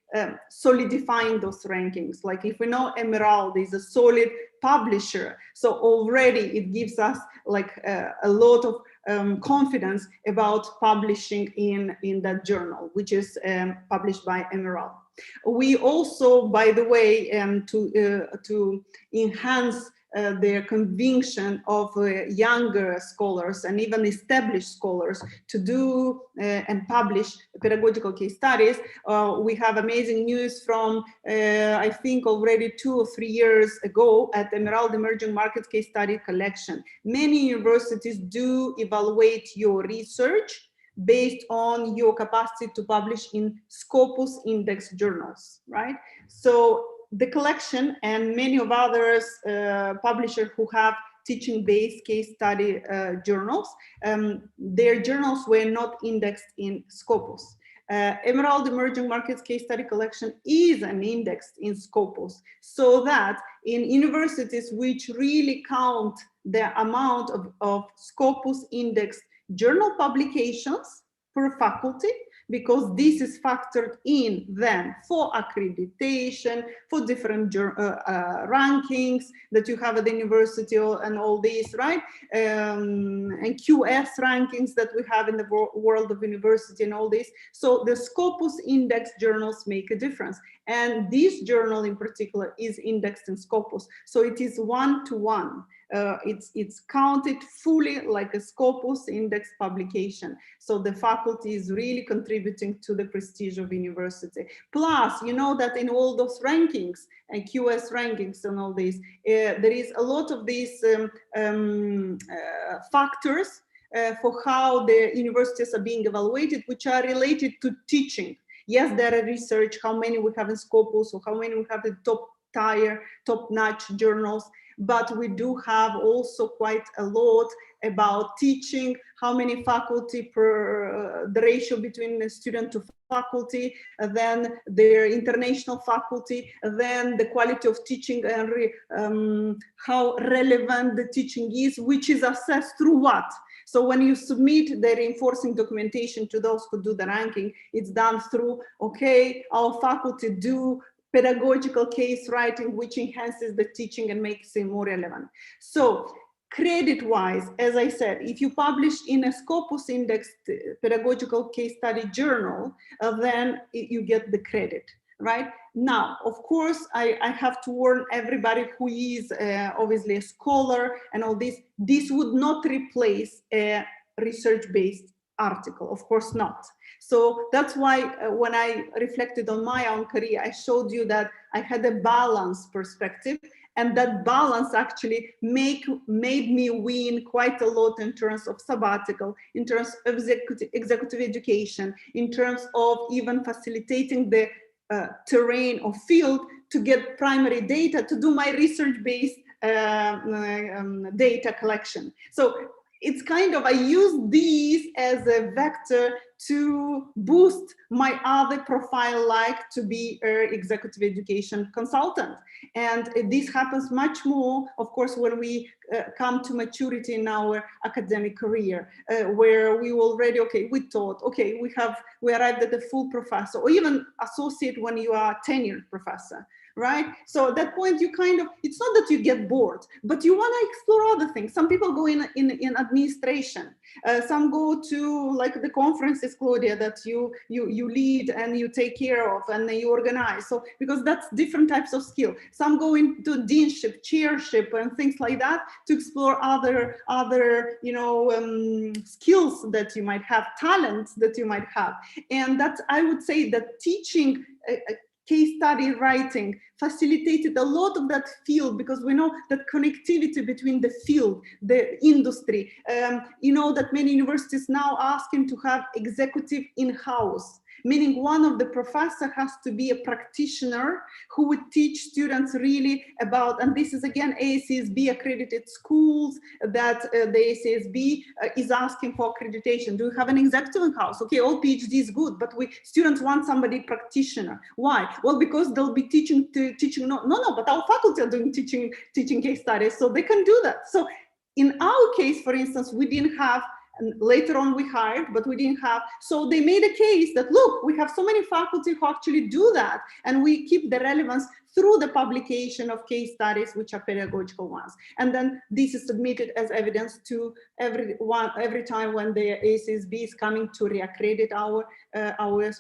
solidifying those rankings. Like if we know Emerald is a solid publisher, so already it gives us like a lot of confidence about publishing in that journal, which is published by Emerald. We also, by the way, to enhance their conviction of younger scholars and even established scholars to do and publish pedagogical case studies. We have amazing news from, I think already 2 or 3 years ago at Emerald Emerging Markets Case Study Collection. Many universities do evaluate your research based on your capacity to publish in Scopus index journals, right? So the collection and many of others publishers who have teaching-based case study journals. Their journals were not indexed in Scopus. Emerald Emerging Markets Case Study Collection is an index in Scopus, so that in universities which really count the amount of Scopus indexed journal publications per faculty, because this is factored in then for accreditation, for different rankings that you have at the university and all these, right? And QS rankings that we have in the world of university and all this. So the Scopus index journals make a difference. And this journal in particular is indexed in Scopus. So it is one-to-one. It's counted fully like a Scopus index publication. So the faculty is really contributing to the prestige of university. Plus, you know that in all those rankings and QS rankings and all this, there is a lot of these factors for how the universities are being evaluated, which are related to teaching. Yes, there are research, how many we have in Scopus or how many we have in top-tier, top-notch journals. But we do have also quite a lot about teaching, how many faculty per the ratio between the student to faculty, then their international faculty, then the quality of teaching and how relevant the teaching is, which is assessed through what? So when you submit the reinforcing documentation to those who do the ranking, it's done through, okay, our faculty do pedagogical case writing, which enhances the teaching and makes it more relevant. So credit-wise, as I said, if you publish in a Scopus indexed pedagogical case study journal, then you get the credit, right? Now, of course, I have to warn everybody who is obviously a scholar and all this, this would not replace a research-based article, of course not. So that's why when I reflected on my own career, I showed you that I had a balanced perspective, and that balance actually made me win quite a lot in terms of sabbatical, in terms of executive education, in terms of even facilitating the terrain or field to get primary data to do my research-based data collection. So it's kind of, I use these as a vector to boost my other profile, like to be an executive education consultant. And this happens much more, of course, when we come to maturity in our academic career, where we already, okay, we taught, okay, we arrived at the full professor, or even associate when you are a tenured professor. Right? So at that point, you kind of, it's not that you get bored, but you want to explore other things. Some people go in administration. Some go to like the conferences, Claudia, that you lead and you take care of and you organize. So because that's different types of skill. Some go into deanship, chairship, and things like that to explore other skills that you might have, talents that you might have. And that's, I would say that teaching case study writing facilitated a lot of that field, because we know that connectivity between the field, the industry, you know that many universities now asking to have executive in-house, meaning one of the professor has to be a practitioner who would teach students really about, and this is again AACSB accredited schools that the AACSB is asking for accreditation. Do you have an executive in-house? Okay, all PhD is good, but students want somebody practitioner. Why? Well, because they'll be teaching, but our faculty are doing teaching case studies, so they can do that. So in our case, for instance, we didn't have, and later on we hired, but we didn't have, so they made a case that, look, we have so many faculty who actually do that, and we keep the relevance through the publication of case studies, which are pedagogical ones. And then this is submitted as evidence to every time when the AACSB is coming to reaccredit our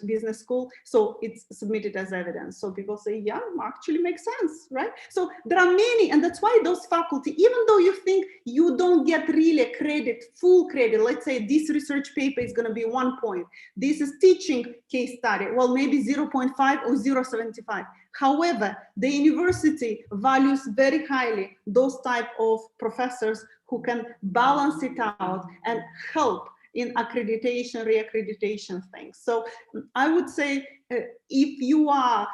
business school. So it's submitted as evidence. So people say, yeah, actually makes sense, right? So there are many, and that's why those faculty, even though you think you don't get really a credit, full credit, let's say this research paper is going to be 1 point. This is teaching case study, well, maybe 0.5 or 0.75. However, the university values very highly those type of professors who can balance it out and help in accreditation, reaccreditation things. So I would say if you are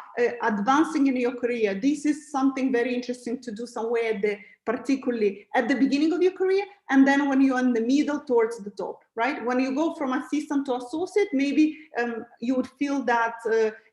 advancing in your career, this is something very interesting to do somewhere at the particularly at the beginning of your career, and then when you're in the middle towards the top, right? When you go from assistant to associate, maybe you would feel that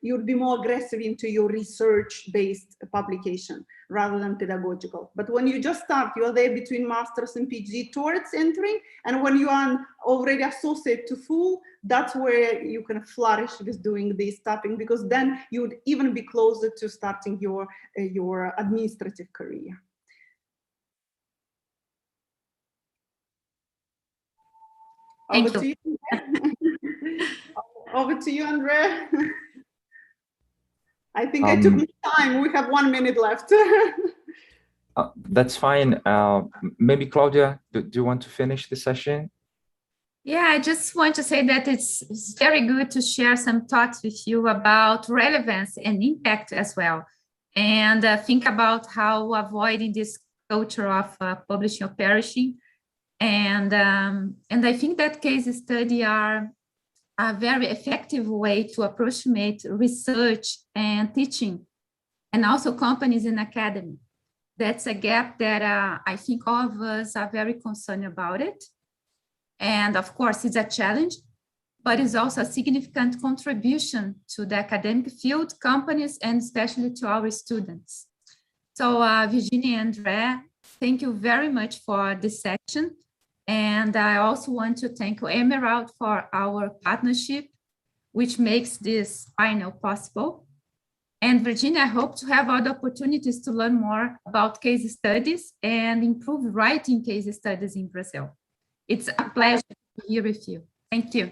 you would be more aggressive into your research-based publication rather than pedagogical. But when you just start, you're there between master's and PhD towards entering, and when you are already associate to full, that's where you can flourish with doing this tapping, because then you would even be closer to starting your administrative career. Over to you. Over to you, André. I think I took my time. We have 1 minute left. That's fine. Maybe Claudia, do you want to finish the session? Yeah, I just want to say that it's very good to share some thoughts with you about relevance and impact as well. And think about how avoiding this culture of publishing or perishing. And I think that case study are a very effective way to approximate research and teaching, and also companies in academy. That's a gap that I think all of us are very concerned about it. And of course, it's a challenge, but it's also a significant contribution to the academic field, companies, and especially to our students. So Virginia and André, thank you very much for this section. And I also want to thank Emerald for our partnership, which makes this final possible. And Virginia, I hope to have other opportunities to learn more about case studies and improve writing case studies in Brazil. It's a pleasure to be here with you. Thank you.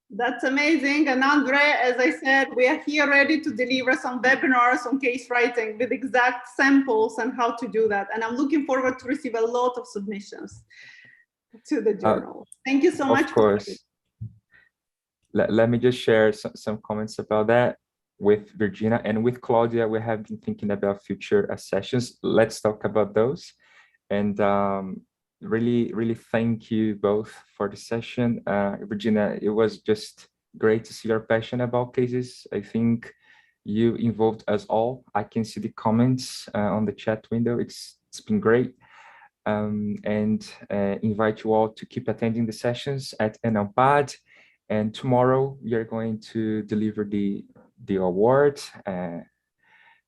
That's amazing. And André, as I said, we are here ready to deliver some webinars on case writing with exact samples and how to do that. And I'm looking forward to receive a lot of submissions to the journal. Thank you so much. Of course. Let me just share some comments about that with Virginia and with Claudia. We have been thinking about future sessions. Let's talk about those. And really thank you both for the session. Virginia, it was just great to see your passion about cases. I think you involved us all. I can see the comments on the chat window. It's been great. And invite you all to keep attending the sessions at EnANPAD. And tomorrow we are going to deliver the award,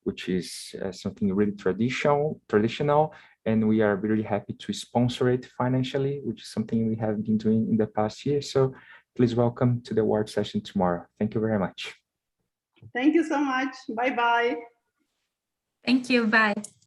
which is something really traditional. And we are really happy to sponsor it financially, which is something we have been doing in the past year. So please welcome to the award session tomorrow. Thank you very much. Thank you so much. Bye-bye. Thank you. Bye.